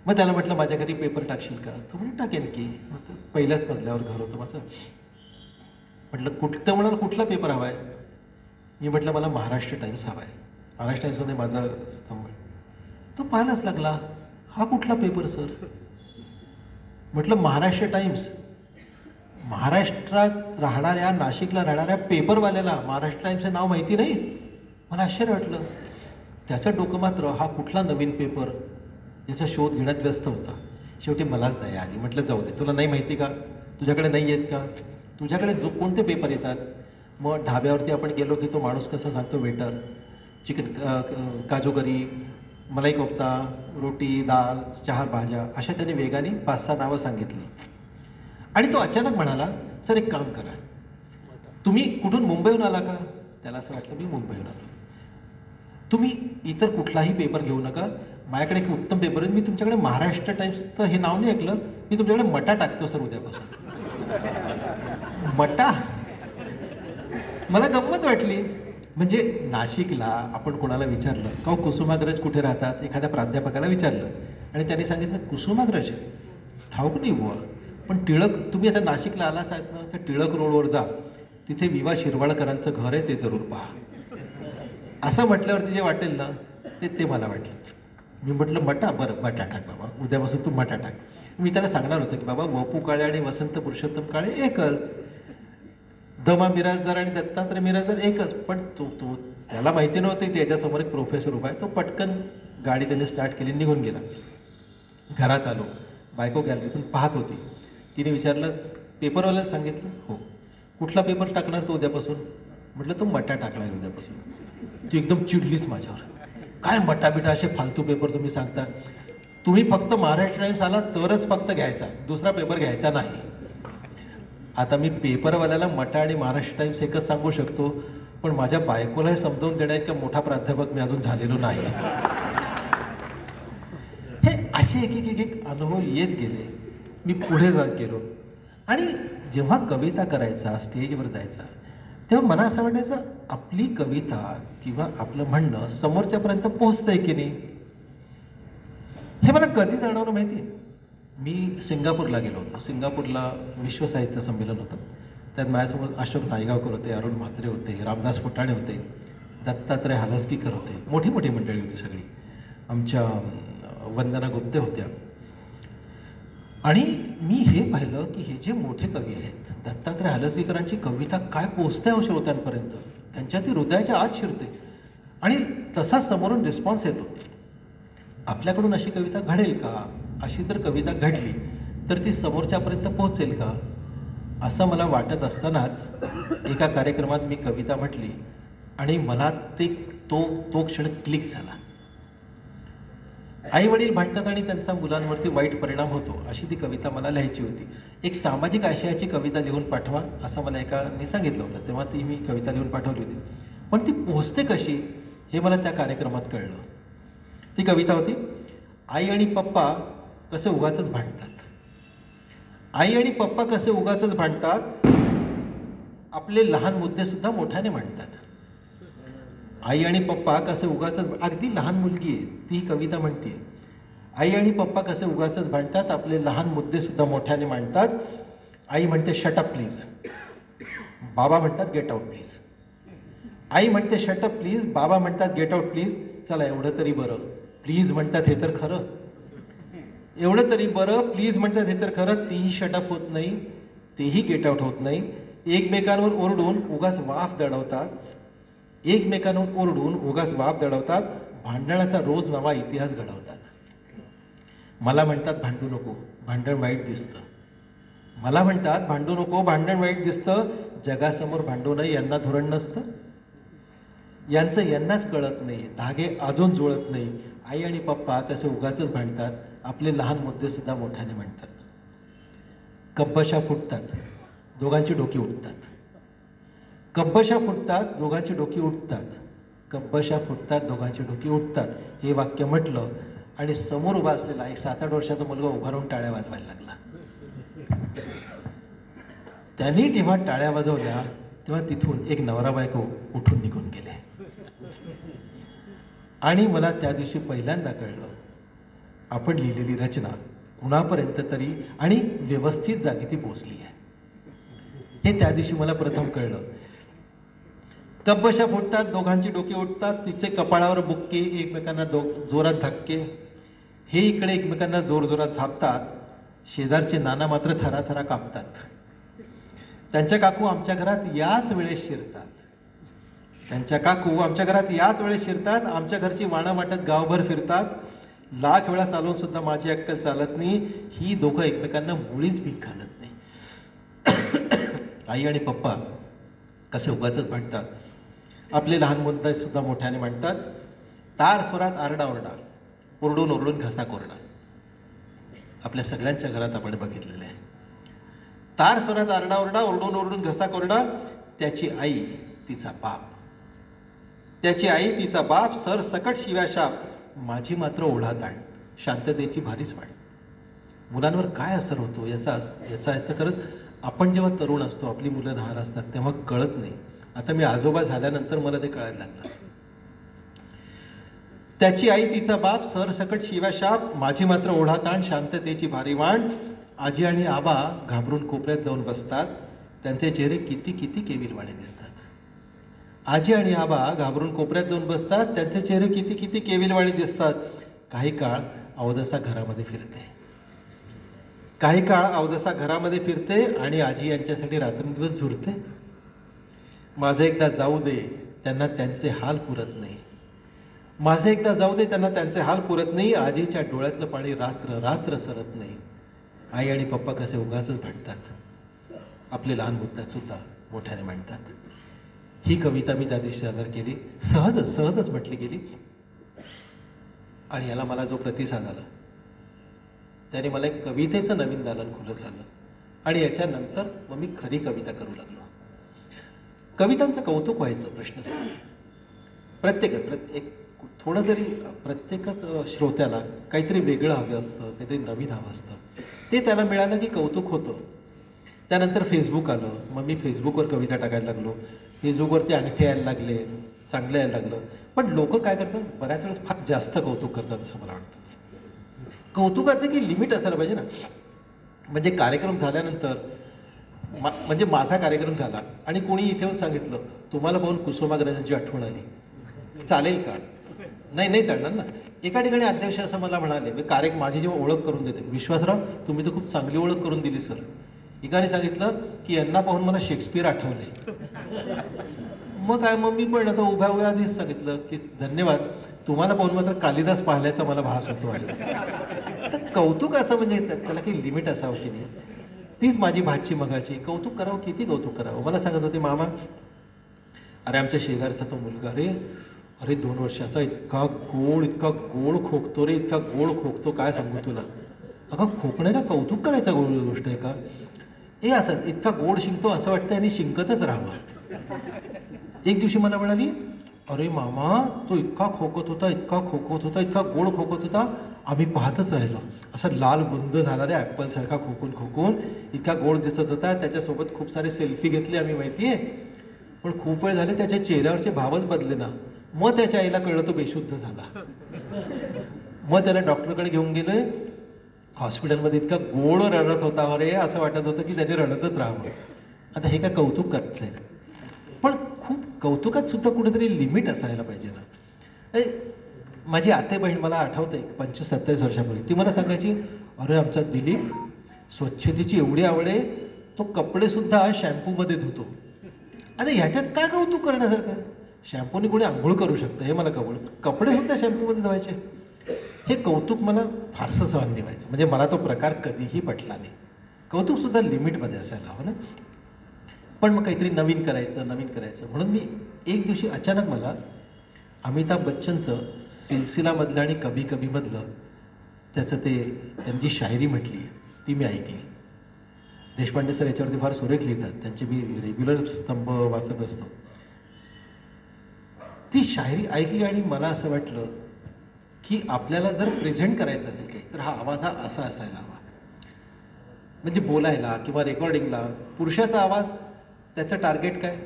मग त्याला म्हटलं माझ्या घरी पेपर टाकशील का? तो म्हणजे टाकेन की. पहिल्याच मजल्यावर घर होतं माझं. म्हटलं तर म्हणाल कुठला पेपर हवा आहे? मी म्हटलं मला महाराष्ट्र टाइम्स हवा आहे. महाराष्ट्र टाइम्समध्ये माझा स्तंभ. तो पाहायलाच लागला, हा कुठला पेपर सर? म्हटलं महाराष्ट्र टाइम्स. महाराष्ट्रात राहणाऱ्या, नाशिकला राहणाऱ्या पेपरवाल्याला महाराष्ट्र टाइम्सचं नाव माहिती नाही? मला आश्चर्य वाटलं. त्याचं डोकं मात्र हा कुठला नवीन पेपर याचा शोध घेण्यात व्यस्त होता. शेवटी मलाच दया आली. म्हटलं जाऊ दे, तुला नाही माहिती का? तुझ्याकडे नाही आहेत का? तुझ्याकडे जो कोणते पेपर येतात? मग ढाब्यावरती आपण गेलो की तो माणूस कसा सांगतो, वेटर चिकन काजू करी, मलाई कोफ्ता, रोटी, दाल, 4 भाज्या, अशा त्याने वेगाने 5-6 नावं सांगितली. आणि तो अचानक म्हणाला, सर एक काम करा, तुम्ही कुठून मुंबईहून आला का? त्याला असं वाटलं मी मुंबईहून आलो. तुम्ही इतर कुठलाही पेपर घेऊ नका, माझ्याकडे एक उत्तम पेपर आहे. मी तुमच्याकडे महाराष्ट्र टाइम्सचं हे नाव नाही ऐकलं, मी तुमच्याकडे मटा टाकतो सर उद्यापासून. मटा? मला गंमत वाटली. म्हणजे नाशिकला आपण कोणाला विचारलं का कुसुमाग्रज कुठे राहतात, एखाद्या प्राध्यापकाला विचारलं आणि त्यांनी सांगितलं कुसुमाग्रज ठाऊक नाही बुवा, पण टिळक, तुम्ही आता नाशिकला आलाच आहेत ना, तर टिळक रोडवर जा, तिथे विवा शिरवाळकरांचं घर आहे, ते जरूर पहा. असं म्हटल्यावरती जे वाटेल ना ते मला वाटलं. मी म्हटलं मटा, बरं मटा टाक बाबा, उद्यापासून तू मटा टाक. मी त्याला सांगणार होतो की बाबा वपू काळे आणि वसंत पुरुषोत्तम काळे एकच, दमा मिराजदार आणि दत्तात्रय मिराजदार एकच. पण तो त्याला माहिती नव्हतं की त्याच्यासमोर एक प्रोफेसर उभा आहे. तो पटकन गाडी त्याने स्टार्ट केली, निघून गेला. घरात आलो, बायको गॅलरीतून पाहत होती. तिने विचारलं, पेपरवाल्याला सांगितलं? हो. कुठला पेपर टाकणार तो उद्यापासून? म्हटलं तो मटा टाकणार उद्यापासून. ती एकदम चिडलीच माझ्यावर. काय मटा बिटा असे फालतू पेपर तुम्ही सांगता? तुम्ही फक्त महाराष्ट्र टाइम्स आला तरच फक्त घ्यायचा, दुसरा पेपर घ्यायचा नाही. आता मी पेपरवाल्याला मटा आणि महाराष्ट्र टाइम्स एकच सांगू शकतो, पण माझ्या बायकोला हे समजावून देण्यात का मोठा प्राध्यापक मी अजून झालेलो नाही. हे असे एक अनुभव येत गेले. मी पुढे जात गेलो आणि जेव्हा कविता करायचा, स्टेजवर जायचा, तेव्हा मला असं वाटायचं आपली कविता किंवा आपलं म्हणणं समोरच्यापर्यंत पोहोचतंय की नाही. हे मला कधी जाणवलं माहिती आहे? मी सिंगापूरला गेलो होतो. सिंगापूरला विश्व साहित्य संमेलन होतं. त्यात माझ्यासोबत अशोक नायगावकर होते, अरुण म्हात्रे होते, रामदास फुटाणे होते, दत्तात्रय हालस्कीकर होते, मोठी मोठी मंडळी होती सगळी. आमच्या वंदना गुप्ते होत्या. आणि मी हे पाहिलं की हे जे मोठे कवी आहेत, दत्तात्रय हालस्कीकरांची कविता काय पोचते हो श्रोत्यांपर्यंत, त्यांच्या ती हृदयाच्या आत शिरते आणि तसाच समोरून रिस्पॉन्स येतो. आपल्याकडून अशी कविता घडेल का? अशी जर कविता घडली तर ती समोरच्यापर्यंत पोहोचेल का? असं मला वाटत असतानाच एका कार्यक्रमात मी कविता म्हटली आणि मला तो क्षण क्लिक झाला. आई वडील भांडतात आणि त्यांचा मुलांवरती वाईट परिणाम होतो, अशी ती कविता मला लिहायची होती. एक सामाजिक आशयाची कविता लिहून पाठवा असं मला एकाने सांगितलं होतं. तेव्हा ती मी कविता लिहून पाठवली होती. पण ती पोहोचते कशी हे मला त्या कार्यक्रमात कळलं. ती कविता होती, आई आणि पप्पा कसे उगाचच भांडतात. आई आणि पप्पा कसे उगाचच भांडतात, आपले लहान मुद्दे सुद्धा मोठ्याने मांडतात. आई आणि पप्पा कसे उगाचच, अगदी लहान मुलगी आहे ती कविता म्हणते. आई आणि पप्पा कसे उगाचच भांडतात, आपले लहान मुद्दे सुद्धा मोठ्याने मांडतात. आई म्हणते शट अप प्लीज, बाबा म्हणतात गेट आउट प्लीज. आई म्हणते शटअप प्लीज, बाबा म्हणतात गेट आउट प्लीज. चला एवढं तरी बरं, प्लीज म्हणतात हे तर खरं. एवढं तरी बरं, प्लीज म्हणतात हे तर खरं. तीही शटअप होत नाही, तेही गेट आउट होत नाही. एकमेकांवर ओरडून उगाच वाफ दडवतात, एकमेकांवर ओरडून उगाच वाफ दडवतात. भांडणाचा रोज नवा इतिहास घडवतात. मला म्हणतात भांडू नको, भांडण वाईट दिसतं. मला म्हणतात भांडू नको, भांडण वाईट दिसतं. जगासमोर भांडू नये यांना धोरण नसतं. यांचं यांनाच कळत नाही, धागे अजून जुळत नाही. आई आणि पप्पा कसे उगाचच भांडतात, आपले लहान मुद्देसुद्धा मोठ्याने म्हणतात. कब्बशा फुटतात, दोघांची डोकी उठतात. कब्बशा फुटतात, दोघांची डोकी उठतात. कब्बशा फुटतात, दोघांची डोकी उठतात. हे वाक्य म्हटलं आणि समोर उभा असलेला एक 7-8 वर्षाचा मुलगा उभा राहून टाळ्या वाजवायला लागला. त्यांनी जेव्हा टाळ्या वाजवल्या तेव्हा तिथून एक नवरा बायको उठून निघून गेले. आणि मला त्या दिवशी पहिल्यांदा कळलं, आपण लिहिलेली रचना कुणापर्यंत तरी आणि व्यवस्थित जागी ती पोचली आहे. हे त्या दिवशी मला प्रथम कळलं. कब्बशा फुटतात, दोघांची डोकी उठतात. तिचे कपाळावर बुक्के, एकमेकांना जोरात धक्के. हे इकडे एकमेकांना जोरजोरात झापतात. शेजारचे नाना मात्र थराथरा कापतात. त्यांच्या काकू आमच्या घरात याच वेळेस शिरतात. त्यांच्या काकू आमच्या घरात याच वेळेस शिरतात. आमच्या घरची वाणं वाटत गावभर फिरतात. लाख वेळा चालवून सुद्धा माझी अक्कल चालत नाही. ही दोघं एकमेकांना मुळीच भीक घालत नाही. आई आणि पप्पा कसे उगाचच भांडतात. आपले लहान मुद्दे सुद्धा मोठ्याने मांडतात. तार स्वरात आरडाओरडा, ओरडून ओरडून घसा कोरडा. आपल्या सगळ्यांच्या घरात आपण बघितलेलं आहे. तार स्वरात आरडाओरडा, ओरडून ओरडून घसा कोरडा. त्याची आई तिचा बाप, त्याची आई तिचा बाप, सर सकट शिव्याशाप. माझी मात्र ओढाताण, शांततेची भारीच वाट. मुलांवर काय असर होतो याचं खरंच आपण जेव्हा तरुण असतो, आपली मुलं लहान असतात तेव्हा कळत नाही. आता मी आजोबा झाल्यानंतर मला ते कळायला लागलं. त्याची आई तिचा बाप, सर सकट शिव्याशाप. माझी मात्र ओढाताण, शांततेची भारी वाण. आजी आणि आबा घाबरून कोपऱ्यात जाऊन बसतात. त्यांचे चेहरे किती किती केविलवाणे दिसतात. आजी आणि आबा घाबरून कोपऱ्यात जाऊन बसतात. त्यांचे चेहरे किती किती केविलवाणे दिसतात. काही काळ अवदसा घरामध्ये फिरते. काही काळ अवदसा घरामध्ये फिरते आणि आजी यांच्यासाठी रात्रंदिवस झुरते. माझं एकदा जाऊ दे, त्यांना त्यांचे हाल पुरत नाही. माझं एकदा जाऊ दे, त्यांना त्यांचे हाल पुरत नाही. आजीच्या डोळ्यातलं पाणी रात्र रात्र सरत नाही. आई आणि पप्पा कसे उगाचच भांडतात, आपले लहान मुद्द्यात सुद्धा मोठ्याने मांडतात. ही कविता मी त्या दिवशी सादर केली, सहजच म्हटली गेली. आणि याला मला जो प्रतिसाद आला त्याने मला एक कवितेचं नवीन दालन खुलं झालं. आणि याच्यानंतर मग मी खरी कविता करू लागलो. कवितांचं कौतुक व्हायचं प्रश्नच नाही. प्रत्येक थोडं जरी प्रत्येकच श्रोत्याला काहीतरी वेगळं हवं असतं, काहीतरी नवीन हवं असतं. ते त्याला मिळालं की कौतुक होतं. त्यानंतर फेसबुक आलं. मग मी फेसबुकवर कविता टाकायला लागलो. फेसबुकवरती अंगठे यायला लागले, चांगलं यायला लागलं. पण लोक काय करतात, बऱ्याच वेळेस फार जास्त कौतुक करतात असं मला वाटतं. कौतुकाचं की लिमिट असायला पाहिजे ना. म्हणजे कार्यक्रम झाल्यानंतर म्हणजे माझा कार्यक्रम झाला आणि कोणी इथे येऊन सांगितलं तुम्हाला पाहून कुसुमाग्रजांची आठवण आली, चालेल का? नाही चालणार ना. एका ठिकाणी अध्यक्ष असं मला म्हणाले, माझी जेव्हा ओळख करून देते, विश्वासराव तुम्ही तर खूप चांगली ओळख करून दिली सर. एकाने सांगितलं की यांना पाहून मला शेक्सपियर आठवले. मग मी पण आता उभ्या आधीच सांगितलं की धन्यवाद, तुम्हाला पाहून मात्र कालिदास पाहिल्याचा मला भास होतो आहे. तर कौतुक असं म्हणजे त्याला काही लिमिट असावं की नाही. तीच माझी भाची मगाची, कौतुक करावं, किती कौतुक करावं. मला सांगत होते मामा, अरे आमच्या शेजारचा तो मुलगा अरे 2 वर्षाचा इतका गोड खोकतो रे, इतका गोड खोकतो, काय सांगू तुला. अगं खोकणं का कौतुक करायचा गोष्ट आहे का? हे असंच इतका गोड शिंकतो, असं वाटतं आणि शिंकतच राहावं. एक दिवशी मला म्हणाली, अरे मामा तो इतका खोकत होता, इतका गोड खोकत होता, आम्ही पाहतच राहिलो. असा लाल बुंद झाला रे ॲपलसारखा खोकून इतका गोड दिसत होता. त्याच्यासोबत खूप सारे सेल्फी घेतले आम्ही, माहिती आहे. पण खूप वेळ झाले त्याच्या चेहऱ्यावरचे भावच बदले ना. मग त्याच्या आईला कळलं तो बेशुद्ध झाला. मग त्याला डॉक्टरकडे घेऊन गेलोय. हॉस्पिटलमध्ये इतका गोड रडत होता रे, असं वाटत होतं की त्याने रडतच राहावं. आता हे काय कौतुक करायचं आहे? पण खूप कौतुकात सुद्धा कुठेतरी लिमिट असायला पाहिजे ना. माझी आते बहीण मला आठवते 25-27 वर्षापूर्वी ती मला सांगायची, अरे आमचा दिलीप स्वच्छतेची एवढी आवड आहे, तो कपडेसुद्धा शॅम्पूमध्ये धुतो. आता ह्याच्यात काय कौतुक करण्यासारखं? शॅम्पूने कोणी आंघोळ करू शकतं हे मला कळलं, कपडेसुद्धा शॅम्पूमध्ये धुवायचे, हे कौतुक मला फारसं सहन नाही व्हायचं. म्हणजे मला तो प्रकार कधीही पटला नाही. कौतुकसुद्धा लिमिटमध्ये असायला हवं ना. पण मग काहीतरी नवीन करायचं म्हणून मी एक दिवशी अचानक मला अमिताभ बच्चनचं सिलसिलामधलं आणि कभी कभीमधलं त्याचं त्यांची शायरी म्हटली ती मी ऐकली. देशपांडे सर याच्यावरती फार सुरेख लिहितात, त्यांचे मी रेग्युलर स्तंभ वाचत असतो. ती शायरी ऐकली आणि मला असं वाटलं की आपल्याला जर प्रेझेंट करायचं असेल काही तर हा आवाज हा असा असायला हवा. म्हणजे बोलायला किंवा रेकॉर्डिंगला पुरुषाचा आवाज, त्याचं टार्गेट काय?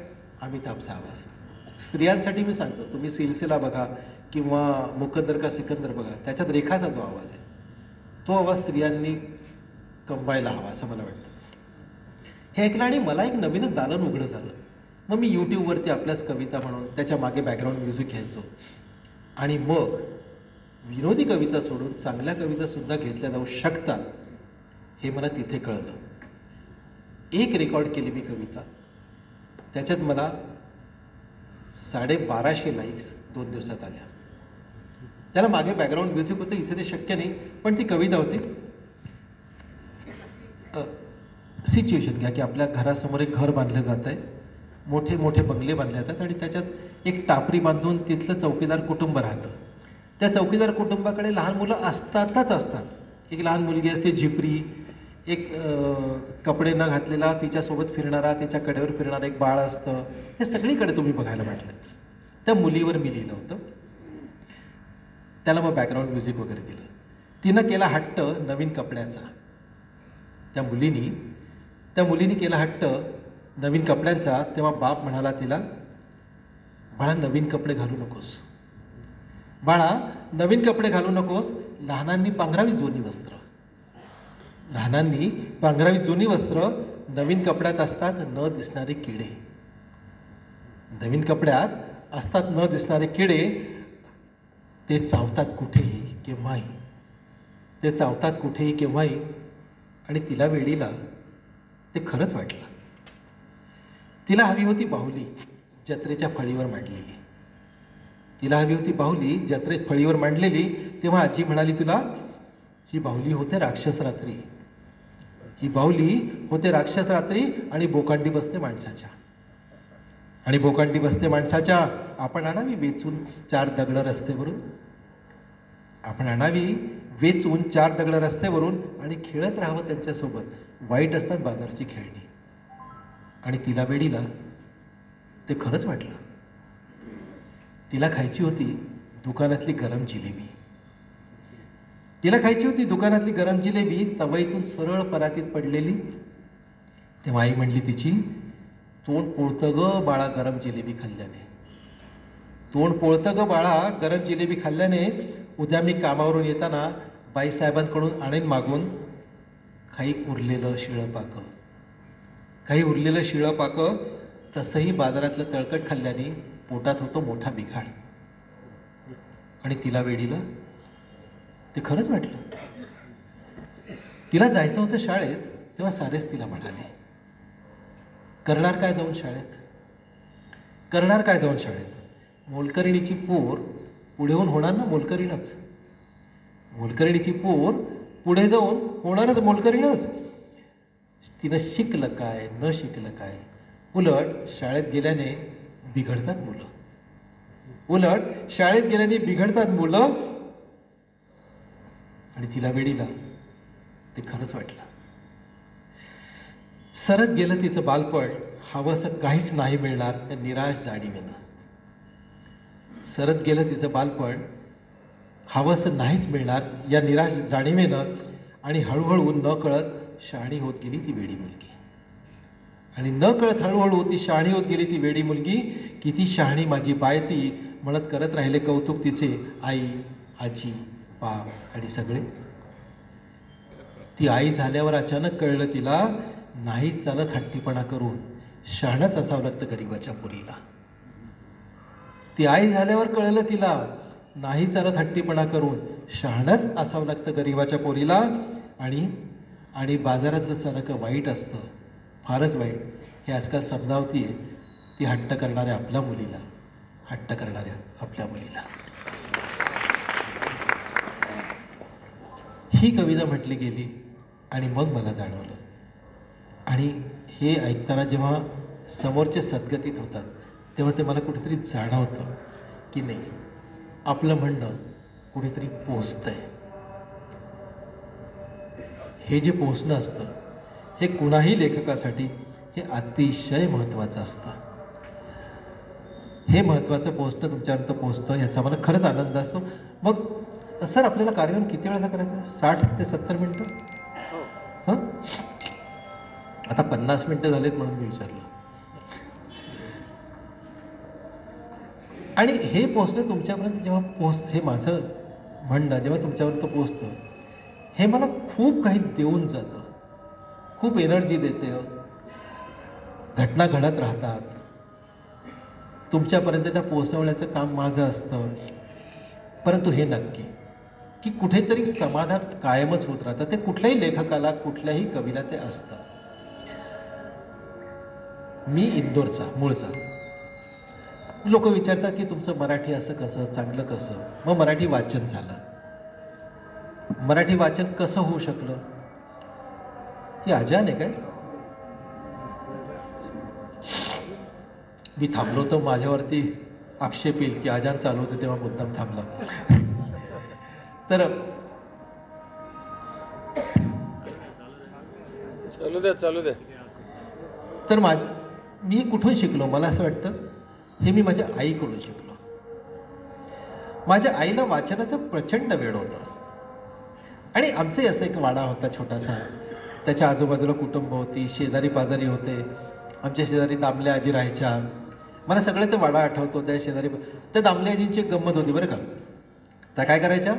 अमिताभचा आवाज. स्त्रियांसाठी मी सांगतो, तुम्ही सिलसिला बघा किंवा मुकद्दर का सिकंदर बघा, त्याच्यात रेखाचा जो आवाज आहे तो आवाज स्त्रियांनी कमवायला हवा असं मला वाटतं. हे ऐकलं आणि मला एक नवीनच दालन उघडं झालं. मग मी यूट्यूबवरती आपल्याच कविता म्हणून त्याच्या मागे बॅकग्राऊंड म्युझिक घ्यायचो आणि मग विनोदी कविता सोडून चांगल्या कवितासुद्धा घेतल्या जाऊ शकतात हे मला तिथे कळलं. एक रेकॉर्ड केली मी कविता, त्याच्यात मला 1250 लाईक्स 2 दिवसात आल्या. त्याला मागे बॅकग्राऊंड म्युझिक होतं, इथे ते शक्य नाही, पण ती कविता होती. सिच्युएशन घ्या की आपल्या घरासमोर एक घर बांधलं जात आहे, मोठे मोठे बंगले बांधले जातात आणि त्याच्यात एक टापरी बांधून तिथलं चौकीदार कुटुंब राहतं. त्या चौकीदार कुटुंबाकडे लहान मुलं असतातच असतात. एक लहान मुलगी असते झिपरी, एक कपडे न घातलेला तिच्यासोबत फिरणारा, तिच्या कडेवर फिरणारा एक बाळ असतं. हे सगळीकडे तुम्ही बघायला म्हटलं. त्या मुलीवर मी लिहिलं होतं, त्याला मग बॅकग्राऊंड म्युझिक वगैरे दिलं. तिनं केला हट्ट नवीन कपड्याचा. त्या मुलीने केला हट्ट नवीन कपड्यांचा. तेव्हा बाप म्हणाला तिला, बाळा नवीन कपडे घालू नकोस, बाळा नवीन कपडे घालू नकोस, लहानांनी पांघरावी जुनी वस्त्र. लहानांनी पांघरावी जुनी वस्त्र, नवीन कपड्यात असतात न दिसणारे किडे. नवीन कपड्यात असतात न दिसणारे किडे, ते चावतात कुठेही केव्हाही, ते चावतात कुठेही केव्हाही. आणि तिला वेडीला ते खरंच वाटलं. तिला हवी होती बाहुली जत्रेच्या फळीवर मांडलेली. तिला हवी होती बाहुली जत्रेत फळीवर मांडलेली. तेव्हा आजी म्हणाली, तुला ही बाहुली होते राक्षस रात्री, ही बाहुली होते राक्षस रात्री आणि बोकांडी बसते माणसाच्या, आणि बोकांडी बसते माणसाच्या. आपण आणावी वेचून 4 दगडं रस्त्यावरून, आपण आणावी वेचून 4 दगडं रस्त्यावरून आणि खेळत राहावं त्यांच्यासोबत. वाईट असतात बाजारची खेळणी. आणि तिला वेडीला ते खरंच वाटलं. तिला खायची होती दुकानातली गरम जिलेबी. तिला खायची होती दुकानातली गरम जिलेबी, तवईतून सरळ परातीत पडलेली. तेव्हा आई म्हणली तिची, तोंड पोळतं ग बाळा गरम जिलेबी खाल्ल्याने, तोंड पोळतं ग बाळा गरम जिलेबी खाल्ल्याने. उद्या मी कामावरून येताना बाईसाहेबांकडून आणेन मागून काही उरलेलं शिळं पाकं, काही उरलेलं शिळं पाकं. तसंही बाजारातलं तळकट खाल्ल्याने पोटात होतो मोठा बिघाड. आणि तिला वेडीला ते खरंच वाटलं. तिला जायचं होतं शाळेत. तेव्हा सारेच तिला म्हणाले, करणार काय जाऊन शाळेत, करणार काय जाऊन शाळेत. मोलकरिणीची पोर पुढे होऊन होणार ना मोलकरीणच, मोलकरिणीची पोर पुढे जाऊन होणारच मोलकरीणच. तिनं शिकलं काय न शिकलं काय, उलट शाळेत गेल्याने बिघडतात मुलं, उलट शाळेत गेल्याने बिघडतात मुलं. आणि तिला वेडीला ते खरंच वाटलं. सरत गेलं तिचं बालपण, हवंसं काहीच नाही मिळणार त्या निराश जाणीवेनं. सरत गेलं तिचं बालपण, हवंसं नाहीच मिळणार या निराश जाणीवेनं. आणि हळूहळू न कळत शहाणी होत गेली ती वेडी मुलगी. आणि न कळत हळूहळू ती शहाणी होत गेली ती वेडी मुलगी. किती शहाणी माझी बायती म्हणत करत राहिले कौतुक तिचे आई, आजी, बाप आणि सगळे. ती आई झाल्यावर अचानक कळलं तिला, नाही चालत हट्टीपणा करून, शहाणंच असावं लागतं गरिबाच्या पोरीला. ती आई झाल्यावर कळलं तिला, नाही चालत हट्टीपणा करून, शहाणंच असावं लागतं गरिबाच्या पोरीला. आणि बाजारातलं सारखं वाईट असतं, फारच वाईट, हे आजकाल समजावतीये ती हट्ट करणाऱ्या आपल्या मुलीला, हट्ट करणाऱ्या आपल्या मुलीला. ही कविता म्हटली गेली आणि मग मला जाणवलं. आणि हे ऐकताना जेव्हा समोरचे सद्गतीत होतात तेव्हा ते मला कुठेतरी जाणवतं की नाही, आपलं म्हणणं कुठेतरी पोचतंय. हे जे पोचणं असतं हे कुणाही लेखकासाठी हे अतिशय महत्त्वाचं असतं. हे महत्त्वाचं पोचणं तुमच्यापर्यंत पोचतं याचा मला खरंच आनंद असतो. मग सर, आपल्याला कार्यक्रम किती वेळाचा करायचा आहे? 60 ते 70 मिनटं? हां, आता 50 मिनटं झालेत म्हणून मी विचारलं. आणि हे पोचणं तुमच्यापर्यंत जेव्हा हे माझं म्हणणं जेव्हा तुमच्यापर्यंत पोचतं, हे मला खूप काही देऊन जातं, खूप एनर्जी देते. घटना घडत राहतात, तुमच्यापर्यंत त्या पोचवण्याचं काम माझं असतं. परंतु हे नक्की की कुठेतरी समाधान कायमच होत राहतं. ते कुठल्याही लेखकाला, कुठल्याही कवीला ते असतं. मी इंदोरचा मूळचा. लोक विचारतात की तुमचं मराठी असं कसं, चांगलं कसं? मग मराठी वाचन झालं. मराठी वाचन कसं होऊ शकलं? ही अजान आहे काय? मी थांबलो तर माझ्यावरती आक्षेप येईल की अजान चालू होतं तेव्हा मुद्दाम थांबला. तर चालू द्या. तर मी कुठून शिकलो? मला असं वाटतं हे मी माझ्या आईकडून शिकलो. माझ्या आईला वाचनाचं प्रचंड वेळ होतं. आणि आमचंही असं एक वाडा होता छोटासा, त्याच्या आजूबाजूला कुटुंब होती, शेजारी पाजारी होते. आमच्या शेजारी दामल्या आजी राहायच्या. मला सगळं ते वाडा आठवतो. त्या शेजारी त्या दामल्या आजींची एक गंमत होती बरं का. त्या काय करायच्या,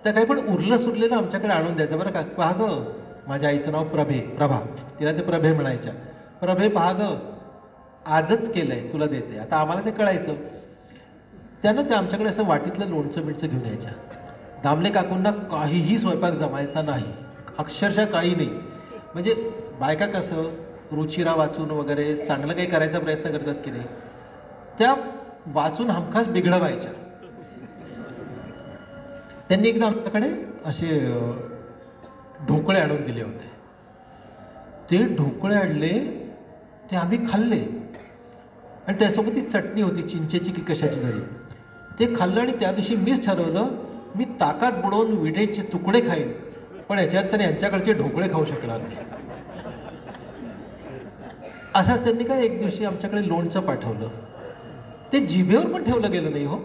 त्या काही पण उरलं सुरलेलं आमच्याकडे आणून द्यायचं बरं का. पहा गं, माझ्या आईचं नाव प्रभा, तिला ते प्रभे म्हणायच्या. प्रभे पहा गं, आजच केलं आहे, तुला देते. आता आम्हाला ते कळायचं. त्यानं ते आमच्याकडे असं वाटीतलं लोणचं बिणचं घेऊन यायच्या. दामले काकूंना काहीही स्वयंपाक जमायचा नाही, अक्षरशः काही नाही. म्हणजे बायका कसं रुचिरा वाचून वगैरे चांगलं काही करायचा प्रयत्न करतात की नाही, त्या वाचून हमखास बिघडवायच्या. त्यांनी एकदा आमच्याकडे असे ढोकळे आणून दिले होते. ते ढोकळे आणले, ते आम्ही खाल्ले आणि त्यासोबत ती चटणी होती, चिंचेची की कशाची तरी. ते खाल्लं आणि त्या दिवशी मीच ठरवलं मी ताकात बुडवून विटेचे तुकडे खाईन, पण याच्यात तर यांच्याकडचे ढोकळे खाऊ शकणार नाही. असाच त्यांनी काय एक दिवशी आमच्याकडे लोणचं पाठवलं. ते जिभेवर पण ठेवलं गेलं नाही हो.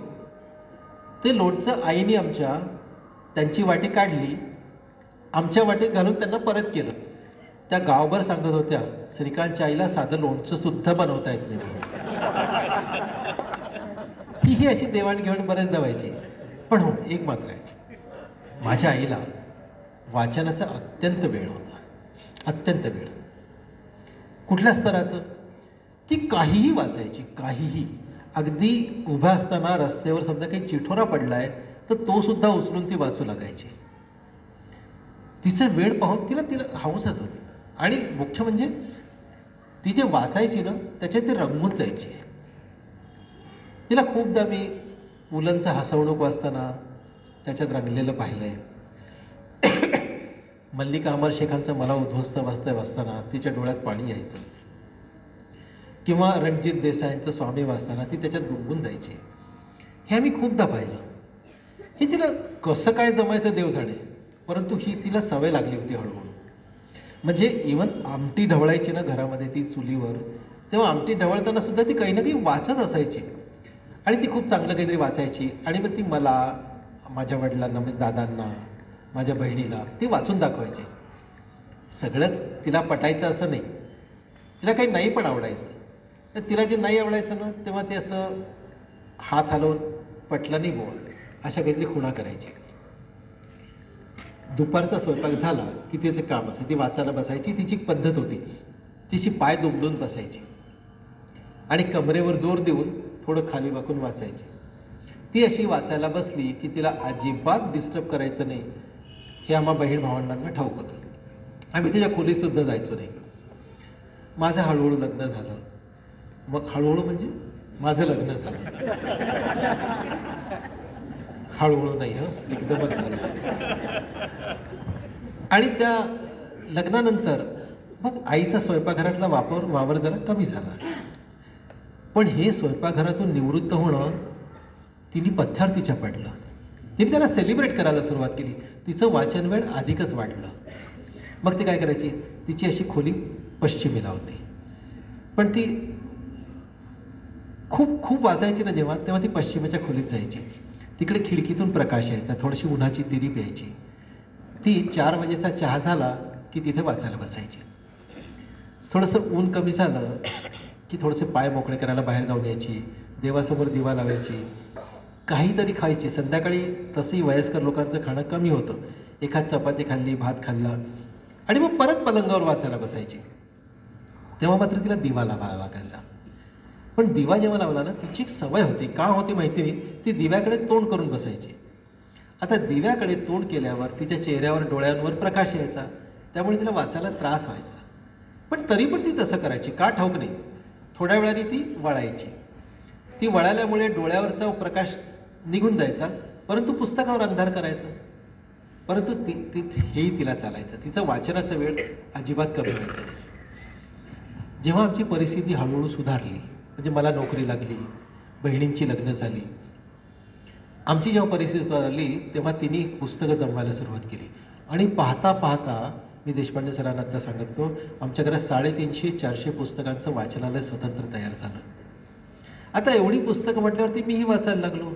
ते लोणचं आईने त्यांची वाटी काढली, आमच्या वाटीत घालून त्यांना परत केलं. त्या गावभर सांगत होत्या श्रीकांतच्या आईला साधं लोणचं सुद्धा बनवता येत नाही म्हणून. ही अशी देवाणघेवाण बरेचदा व्हायची. पण हो, एक मात्र आहे, माझ्या आईला वाचनाचा अत्यंत वेळ होता, अत्यंत वेळ. कुठल्या स्तराचं? ती काहीही वाचायची, काहीही. अगदी उभा असताना रस्त्यावर समजा काही चिठोरा पडलाय तर तो सुद्धा उचलून ती वाचू लागायची. तिचं वेळ पाहून तिला हौसच होती. आणि मुख्य म्हणजे ती जे वाचायची ना त्याच्यात ती रंगून जायची. तिला खूपदा मी पुलंचं हसवणूक वाचताना त्याच्यात रंगलेलं पाहिलं आहे. मल्लिका अमर शेखांचं मला उद्ध्वस्त वाचताना तिच्या डोळ्यात पाणी यायचं. किंवा रणजित देसाईंचं स्वामी वाचताना ती त्याच्यात गुंगून जायची. हे आम्ही खूपदा पाहिलं. हे तिला कसं काय जमायचं देव जाणे, परंतु ही तिला सवय लागली होती हळूहळू. म्हणजे इवन आमटी ढवळायची ना घरामध्ये ती चुलीवर, तेव्हा आमटी ढवळताना सुद्धा ती काही ना काही वाचत असायची. आणि ती खूप चांगलं काहीतरी वाचायची आणि मग ती मला, माझ्या वडिलांना म्हणजे दादांना, माझ्या बहिणीला ती वाचून दाखवायची. सगळंच तिला पटायचं असं नाही, तिला काही नाही पण आवडायचं. तर तिला जे नाही आवडायचं ना तेव्हा ते असं हात हलवून पटलं नाही बोल अशा काहीतरी खुणा करायची. दुपारचा स्वयंपाक झाला की तिचं काम असं ती वाचायला बसायची. तिची एक पद्धत होती, तिची पाय दुमडून बसायची आणि कमरेवर जोर देऊन थोडं खाली वाकून वाचायची. ती अशी वाचायला बसली की तिला अजिबात डिस्टर्ब करायचं नाही हे आम्हा बहीण भावंडांना ठाऊक होतं. आम्ही तिच्या खोलीतसुद्धा जायचो नाही. माझं हळूहळू लग्न झालं. मग हळूहळू म्हणजे माझं लग्न झालं. हळूहळू नाही एकदमच झालं. आणि त्या लग्नानंतर मग आईचा स्वयंपाकघरातला वावर जरा कमी झाला. पण हे स्वयंपाकघरातून निवृत्त होणं तिने पथ्यावर तिच्या पडलं. तिने त्याला सेलिब्रेट करायला सुरुवात केली. तिचं वाचन वेळ अधिकच वाढलं. मग ती काय करायची, तिची अशी खोली पश्चिमेला होती. पण ती खूप खूप वाचायची ना जेव्हा, तेव्हा ती पश्चिमेच्या खोलीत जायची. तिकडे खिडकीतून प्रकाश यायचा, थोडीशी उन्हाची तिरी प्यायची. ती 4 वाजेचा चहा झाला की तिथे वाचायला बसायची. थोडंसं ऊन कमी झालं की थोडेसे पाय मोकळे करायला बाहेर जाऊन यायची. देवासमोर दिवा लावायची, काहीतरी खायची. संध्याकाळी तसंही वयस्कर लोकांचं खाणं कमी होतं. एखाद चपाती खाल्ली, भात खाल्ला आणि मग परत पलंगावर वाचायला बसायची. तेव्हा मात्र तिला दिवा लावायला लागायचा. पण दिवा जेव्हा लावला ना, तिची एक सवय होती. का होती माहिती नाही, ती दिव्याकडे तोंड करून बसायची. आता दिव्याकडे तोंड केल्यावर तिच्या चेहऱ्यावर डोळ्यांवर प्रकाश यायचा, त्यामुळे तिला वाचायला त्रास व्हायचा. पण तरी पण ती तसं करायची, का ठाऊक नाही. थोड्या वेळाने ती वळायची. ती वळाल्यामुळे डोळ्यावरचा प्रकाश निघून जायचा, परंतु पुस्तकावर अंधार करायचा. परंतु हेही तिला चालायचं. तिचा वाचनाचा वेळ अजिबात कमी व्हायचा नाही. जेव्हा आमची परिस्थिती हळूहळू सुधारली, म्हणजे मला नोकरी लागली, बहिणींची लग्न झाली, आमची जेव्हा परिस्थिती सुधारली तेव्हा तिने पुस्तकं जमवायला सुरुवात केली. आणि पाहता पाहता मी देशपांडे सरांना आता सांगत होतो, आमच्या घरात 350-400 पुस्तकांचं वाचनालय स्वतंत्र तयार झालं. आता एवढी पुस्तकं म्हटल्यावरती मीही वाचायला लागलो.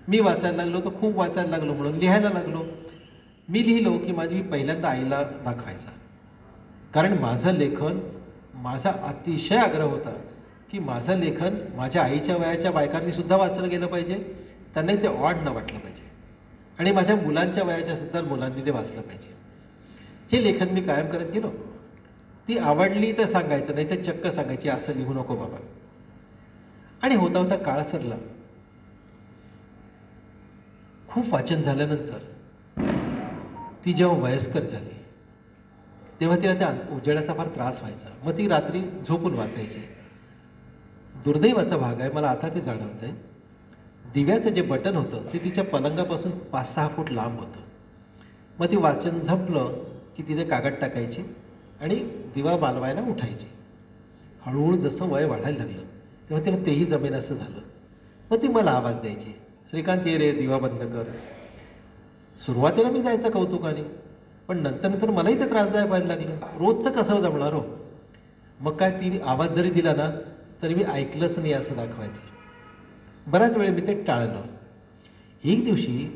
मी वाचायला लागलो तर खूप वाचायला लागलो, म्हणून लिहायला लागलो. मी लिहिलो की मी पहिल्यांदा आईला दाखवायचा. कारण माझं लेखन, माझा अतिशय आग्रह होता की माझं लेखन माझ्या आईच्या वयाच्या बायकांनीसुद्धा वाचलं गेलं पाहिजे, त्यांनाही ते ऑड न वाटलं पाहिजे. आणि माझ्या मुलांच्या वयाच्यासुद्धा मुलांनी ते वाचलं पाहिजे. हे लेखन मी कायम करत गेलो. ती आवडली तर सांगायचं, नाही तर चक्क सांगायची असं लिहू नको बाबा. आणि होता होता काळ सरला. खूप वाचन झाल्यानंतर ती जेव्हा वयस्कर झाली तेव्हा तिला त्या उजेडाचा फार त्रास व्हायचा. मग ती रात्री झोपून वाचायची. दुर्दैवाचा भाग आहे, मला आता ते जाणवतं आहे, दिव्याचं जे बटन होतं ते तिच्या पलंगापासून 5-6 फूट लांब होतं. मग ती वाचन संपलं की तिथे कागद टाकायची आणि दिवा मालवायला उठायची. हळूहळू जसं वय वाढायला लागलं तेव्हा तिला तेही जमेन असं झालं. मग ती मला आवाज द्यायची, श्रीकांत ये रे, दिवा बंद कर. सुरुवातीला मी जायचं कौतुकाने, पण नंतर मलाही ते त्रासदायक व्हायला लागलं. रोजचं कसं जमणार हो. मग काय, ती आवाज जरी दिला ना तरी मी ऐकलंच नाही असं दाखवायचं. बराच वेळ मी ते टाळलं. एक दिवशी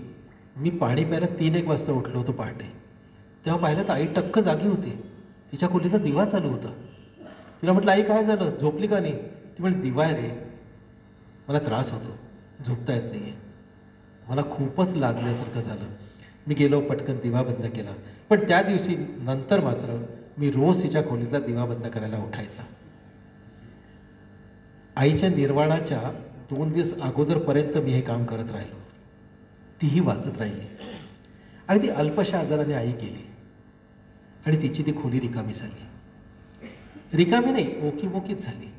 मी पाणी प्यायला 3-1 वाजता उठलो होतो पहाटे. तेव्हा पाहिलं तर आई टक्क जागी होती. तिच्या खोलीचा दिवा चालू होता. तिला म्हटलं, आई काय झालं, झोपली का नाही? ती म्हटली, दिवा आहे रे, मला त्रास होतो, झोपता येत नाही आहे. मला खूपच लाजल्यासारखं झालं. मी गेलो, पटकन दिवा बंद केला. पण त्या दिवशी नंतर मात्र मी रोज तिच्या खोलीतला दिवा बंद करायला उठायचा. आईच्या निर्वाणाच्या 2 दिवस अगोदरपर्यंत मी हे काम करत राहिलो. तीही वाचत राहिली. अगदी अल्पशा आजाराने आई गेली आणि तिची ती खोली रिकामी झाली. रिकामी नाही, ओकीबोकीच झाली.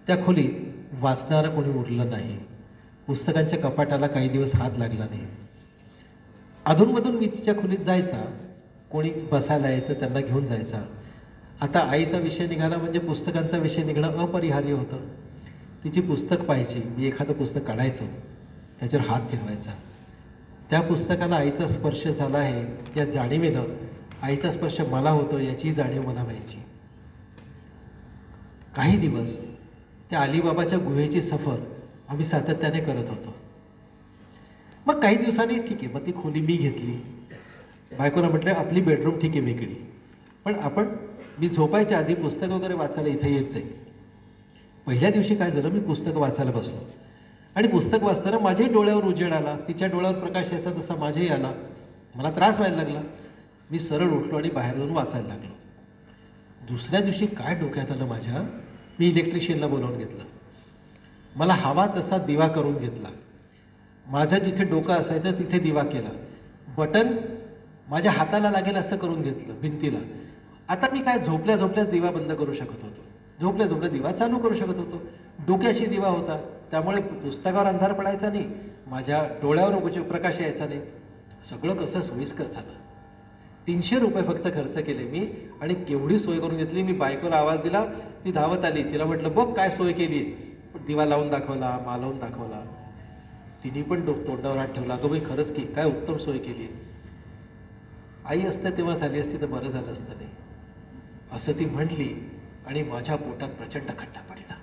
त्या खोलीत वाचणारं कोणी उरलं नाही. पुस्तकांच्या कपाटाला काही दिवस हात लागला नाही. अधूनमधून मी तिच्या खोलीत जायचा, कोणी बसायला यायचं, त्यांना घेऊन जायचा. आता आईचा विषय निघाला म्हणजे पुस्तकांचा विषय निघणं अपरिहार्य होतं. तिची पुस्तक पाहायची. मी एखादं पुस्तक काढायचो, त्याच्यावर हात फिरवायचा. त्या पुस्तकाला आईचा स्पर्श झाला आहे या जाणीवेनं आईचा स्पर्श मला होतो याची जाणीव मला व्हायची. काही दिवस त्या अलिबाबाच्या गुहेची सफर आम्ही सातत्याने करत होतो. मग काही दिवसांनी ठीक आहे, मग ती खोली मी घेतली. बायकोला म्हटलं, आपली बेडरूम ठीक आहे वेगळी, पण मी झोपायच्या आधी पुस्तक वगैरे वाचायला इथे येत जाईल. पहिल्या दिवशी काय झालं, मी पुस्तकं वाचायला बसलो आणि पुस्तक वाचताना माझ्याही डोळ्यावर उजेड आला. तिच्या डोळ्यावर प्रकाश यायचा तसा माझ्याही आला. मला त्रास व्हायला लागला. मी सरळ उठलो आणि बाहेर जाऊन वाचायला लागलो. दुसऱ्या दिवशी काय डोक्यात आलं माझ्या, मी इलेक्ट्रिशियनला बोलावून घेतलं, मला हवा तसा दिवा करून घेतला, माझं जिथे डोकं असायचं तिथे दिवा केला, बटन माझ्या हाताला लागेल असं करून घेतलं भिंतीला. आता मी काय झोपल्या झोपल्याच दिवा बंद करू शकत होतो, झोपल्या झोपल्या दिवा चालू करू शकत होतो. डोक्याशी दिवा होता त्यामुळे पुस्तकावर अंधार पडायचा नाही, माझ्या डोळ्यावर प्रकाश यायचा नाही. सगळं कसं सोयीस्कर झालं. 300 रुपये फक्त खर्च केले मी आणि केवढी सोय करून घेतली. मी बायकोला आवाज दिला, ती धावत आली, तिला म्हटलं बघ काय सोय केली. दिवा लावून दाखवला, मालवून दाखवला. तिने पण तोंडावर हात ठेवला, अगं बाई खरंच की काय उत्तम सोय केली. आई असते तेव्हा झाली असती तर बरं झालं असतं नाही असं ती म्हटली आणि माझ्या पोटात प्रचंड खड्डा पडला.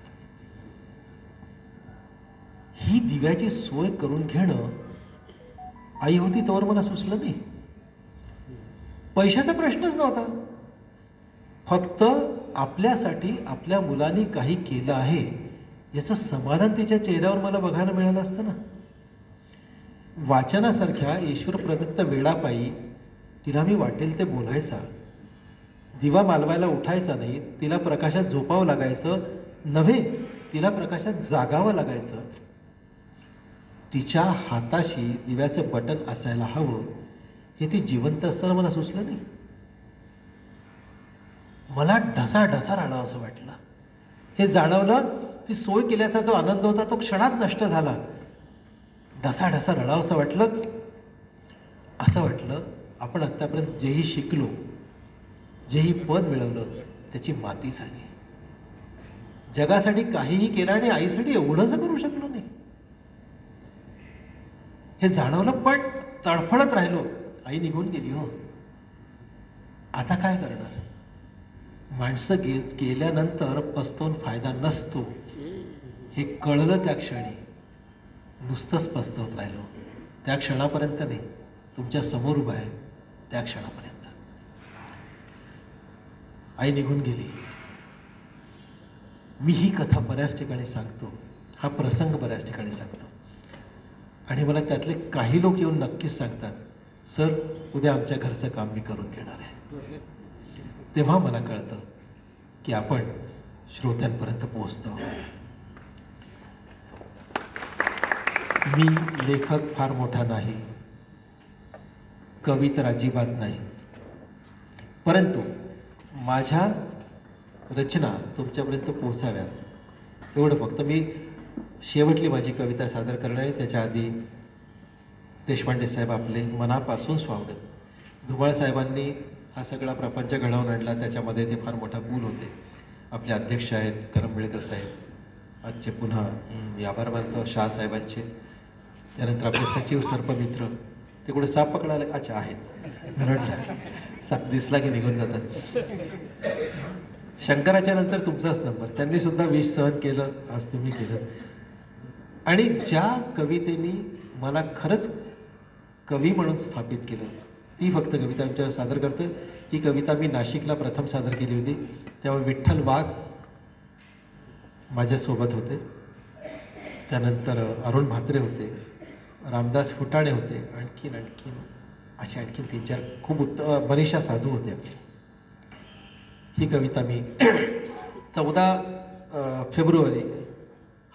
ही दिव्याची सोय करून घेणं आई होती तोवर मला सुचलं नाही. पैशाचा प्रश्नच नव्हता, फक्त आपल्यासाठी आपल्या मुलांनी काही केलं आहे याचं समाधान तिच्या चेहऱ्यावर मला बघायला मिळालं असतं ना. वाचनासारख्या ईश्वर प्रदत्त वेळापायी तिला मी वाटेल ते बोलायचा, दिवा मालवायला उठायचा नाही, तिला प्रकाशात झोपावं लागायचं नव्हे, तिला प्रकाशात जागावं लागायचं. तिच्या हाताशी दिव्याचं बटन असायला हवं हे ती जिवंत असताना मला सुचलं नाही. मला ढसाढसा राहावं असं वाटलं. हे जाणवलं, ती सोय केल्याचा जो आनंद होता तो क्षणात नष्ट झाला. ढसाढसा रडावं असं वाटलं. असं वाटलं आपण आत्तापर्यंत जेही शिकलो, जेही पद मिळवलं त्याची माती झाली. जगासाठी काहीही केलं आणि आईसाठी एवढंच करू शकलो नाही हे जाणवलं. पण तडफडत राहिलो. आई निघून गेली हो, आता काय करणार. माणसं गेल्यानंतर पस्तवून फायदा नसतो हे कळलं त्या क्षणी. नुसतंच पस्तवत राहिलो. त्या क्षणापर्यंत नाही, तुमच्या समोर उभा आहे त्या क्षणापर्यंत. आई निघून गेली. मी ही कथा बऱ्याच ठिकाणी सांगतो, हा प्रसंग बऱ्याच ठिकाणी सांगतो आणि मला त्यातले काही लोक येऊन नक्कीच सांगतात, सर उद्या आमच्या घरचं काम मी करून घेणार आहे. तेव्हा मला कळतं की आपण श्रोत्यांपर्यंत पोहोचतो आहोत. मी लेखक फार मोठा नाही, कवी तर अजिबात नाही, परंतु माझ्या रचना तुमच्यापर्यंत पोहोचाव्यात एवढं फक्त. मी शेवटली माझी कविता सादर करणार आहे, त्याच्या आधी देशपांडे साहेब आपले मनापासून स्वागत. धुमाळ साहेबांनी हा सगळा प्रपंच घडवून आणला, त्याच्यामध्ये ते फार मोठा पूल होते. आपले अध्यक्ष आहेत करंबेळकर साहेब, आजचे पुन्हा मी आभार मानतो शाह साहेबांचे. त्यानंतर आपले सचिव सर्पमित्र, ते कुठे साप पकडायला अच्छा आहेत, रडला साप दिसला की निघून जातात. शंकराच्या नंतर तुमचाच नंबर, त्यांनी सुद्धा विष सहन केलं, आज तुम्ही केलं. आणि ज्या कवितेनी मला खरंच कवी म्हणून स्थापित केलं ती फक्त कविता आमच्या सादर करतोय. ही कविता मी नाशिकला प्रथम सादर केली होती, तेव्हा विठ्ठल वाघ माझ्यासोबत होते, त्यानंतर अरुण म्हात्रे होते, रामदास फुटाणे होते, आणखीन असे आणखीन 3-4 खूप मनीषा साधू होत्या. ही कविता मी 14 फेब्रुवारी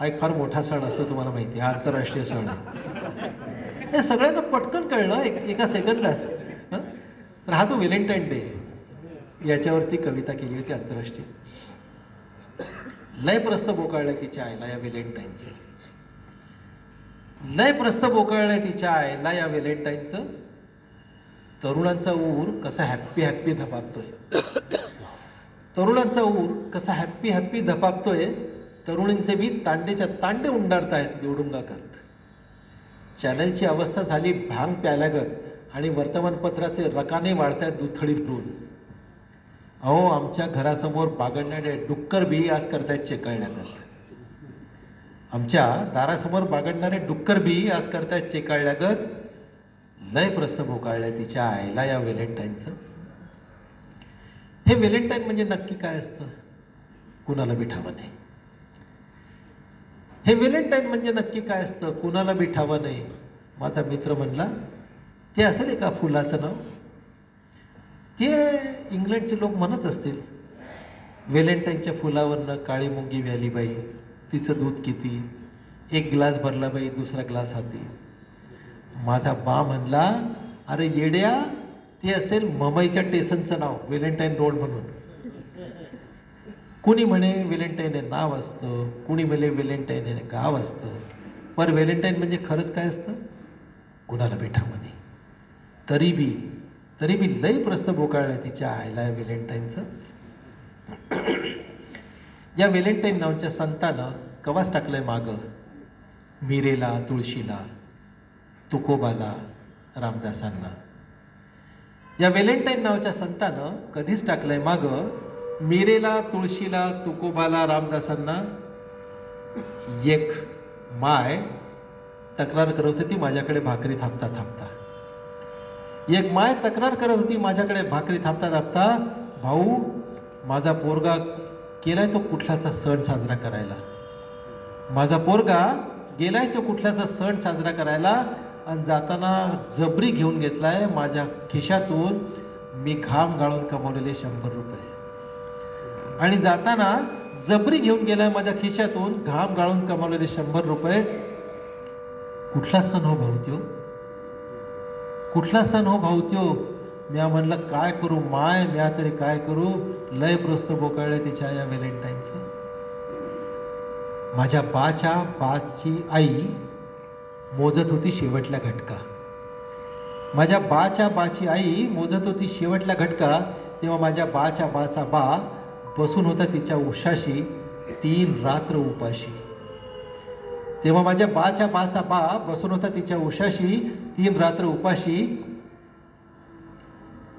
हा एक फार मोठा सण असतो, तुम्हाला माहिती आहे, हा आंतरराष्ट्रीय सण आहे. हे सगळ्यांना पटकन कळलं एका सेकंदात. तर हा जो व्हॅलेंटाईन डे याच्यावरती कविता केली होती आंतरराष्ट्रीय. लय प्रस्थ बोकाळलंय तिच्या आईला या व्हॅलेंटाईनचं, लय प्रस्थ बोकाळलंय तिच्या आईला या व्हॅलेंटाईनचं. तरुणांचा ऊर कसा हॅप्पी हॅप्पी धपापतोय, तरुणांचा ऊर कसा हॅप्पी हॅप्पी धपापतोय. तरुणींचे बी तांडेच्या तांडे उंडारतायत निवडुंगा करत. चॅनलची अवस्था झाली भांग प्याल्यागत आणि वर्तमानपत्राचे रकाने वाढतायत दुथडीत दूध. अहो आमच्या घरासमोर बागडणारे डुक्कर बी आज करतायत चेकाळल्यागत. आमच्या दारासमोर बागडणारे डुक्कर बी आज करतायत चेकाळल्यागत. लय प्रस्थ भोकाळलंय तिच्या आईला या व्हॅलेंटाईनचं. हे व्हॅलेंटाईन म्हणजे नक्की काय असतं, कुणाला बिठावं नाही. हे व्हॅलेंटाईन म्हणजे नक्की काय असतं, कुणाला बिठावं नाही. माझा मित्र म्हणला ते असेल एका फुलाचं नाव, ते इंग्लंडचे लोक म्हणत असतील. व्हॅलेंटाईनच्या फुलावरनं काळी मुंगी व्याली बाई, तिचं दूध किती, एक ग्लास भरला बाई, दुसरा ग्लास हाती. माझा बा म्हणला, अरे येड्या, ते असेल मुंबईच्या स्टेशनचं नाव व्हॅलेंटाईन रोड म्हणून. कुणी म्हणे व्हॅलेंटाईन हे नाव असतं, कुणी म्हणे व्हॅलेंटाईन हे गाव असतं, पर व्हॅलेंटाईन म्हणजे खरंच काय असतं कुणाला भेटा म्हणे. तरी बी लई प्रश्न बोकाळलं तिच्या आईला व्हॅलेंटाईनचं. या व्हॅलेंटाईन नावाच्या संतानं कवाच टाकलंय मागं मीरेला, तुळशीला, तुकोबाला, रामदासांना. या व्हॅलेंटाईन नावाच्या संतानं कधीच टाकलंय मागं मीरेला, तुळशीला, तुकोबाला, रामदासांना. एक माय तक्रार करत होती माझ्याकडे भाकरी थापता थापता. एक माय तक्रार करत होती माझ्याकडे भाकरी थापता थापता, भाऊ माझा पोरगा गेलाय तो कुठलाचा सण साजरा करायला. माझा पोरगा गेलाय तो कुठल्याचा सण साजरा करायला आणि जाताना जबरी घेऊन घेतलाय माझ्या खिशातून मी घाम गाळून कमवलेले 100 रुपये. आणि जाताना जबरी घेऊन गेलाय माझ्या खिशातून घाम गाळून कमवलेले 100 रुपये. कुठला सण हो भाऊ त्यो, कुठला सण हो भाऊ त्यो. म्या म्हणलं काय करू माय, म्या तरी काय करू, लय प्रस्त बोकाळले तिच्या या व्हॅलेंटाईनचं. माझ्या बाची आई मोजत होती शेवटला घटका. माझ्या बाची आई मोजत होती शेवटला घटका. तेव्हा माझ्या बाचा बा बसून होता तिच्या उशाशी 3 रात्र उपाशी. तेव्हा माझ्या बाचा बा बसून होता तिच्या उशाशी 3 रात्र उपाशी.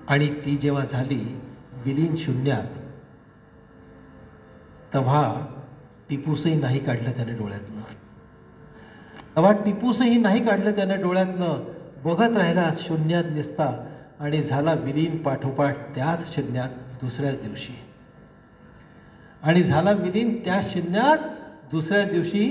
आणि ती जेव्हा झाली विलीन शून्यात, तेव्हा टिपूसही नाही काढलं त्याने डोळ्यातनं. तेव्हा टिपूसही नाही काढलं त्याने डोळ्यातनं. बघत राहिला शून्यात निसता आणि झाला विलीन पाठोपाठ त्याच शून्यात दुसऱ्याच दिवशी. आणि झाला विलीन त्याच शून्यात दुसऱ्या दिवशी.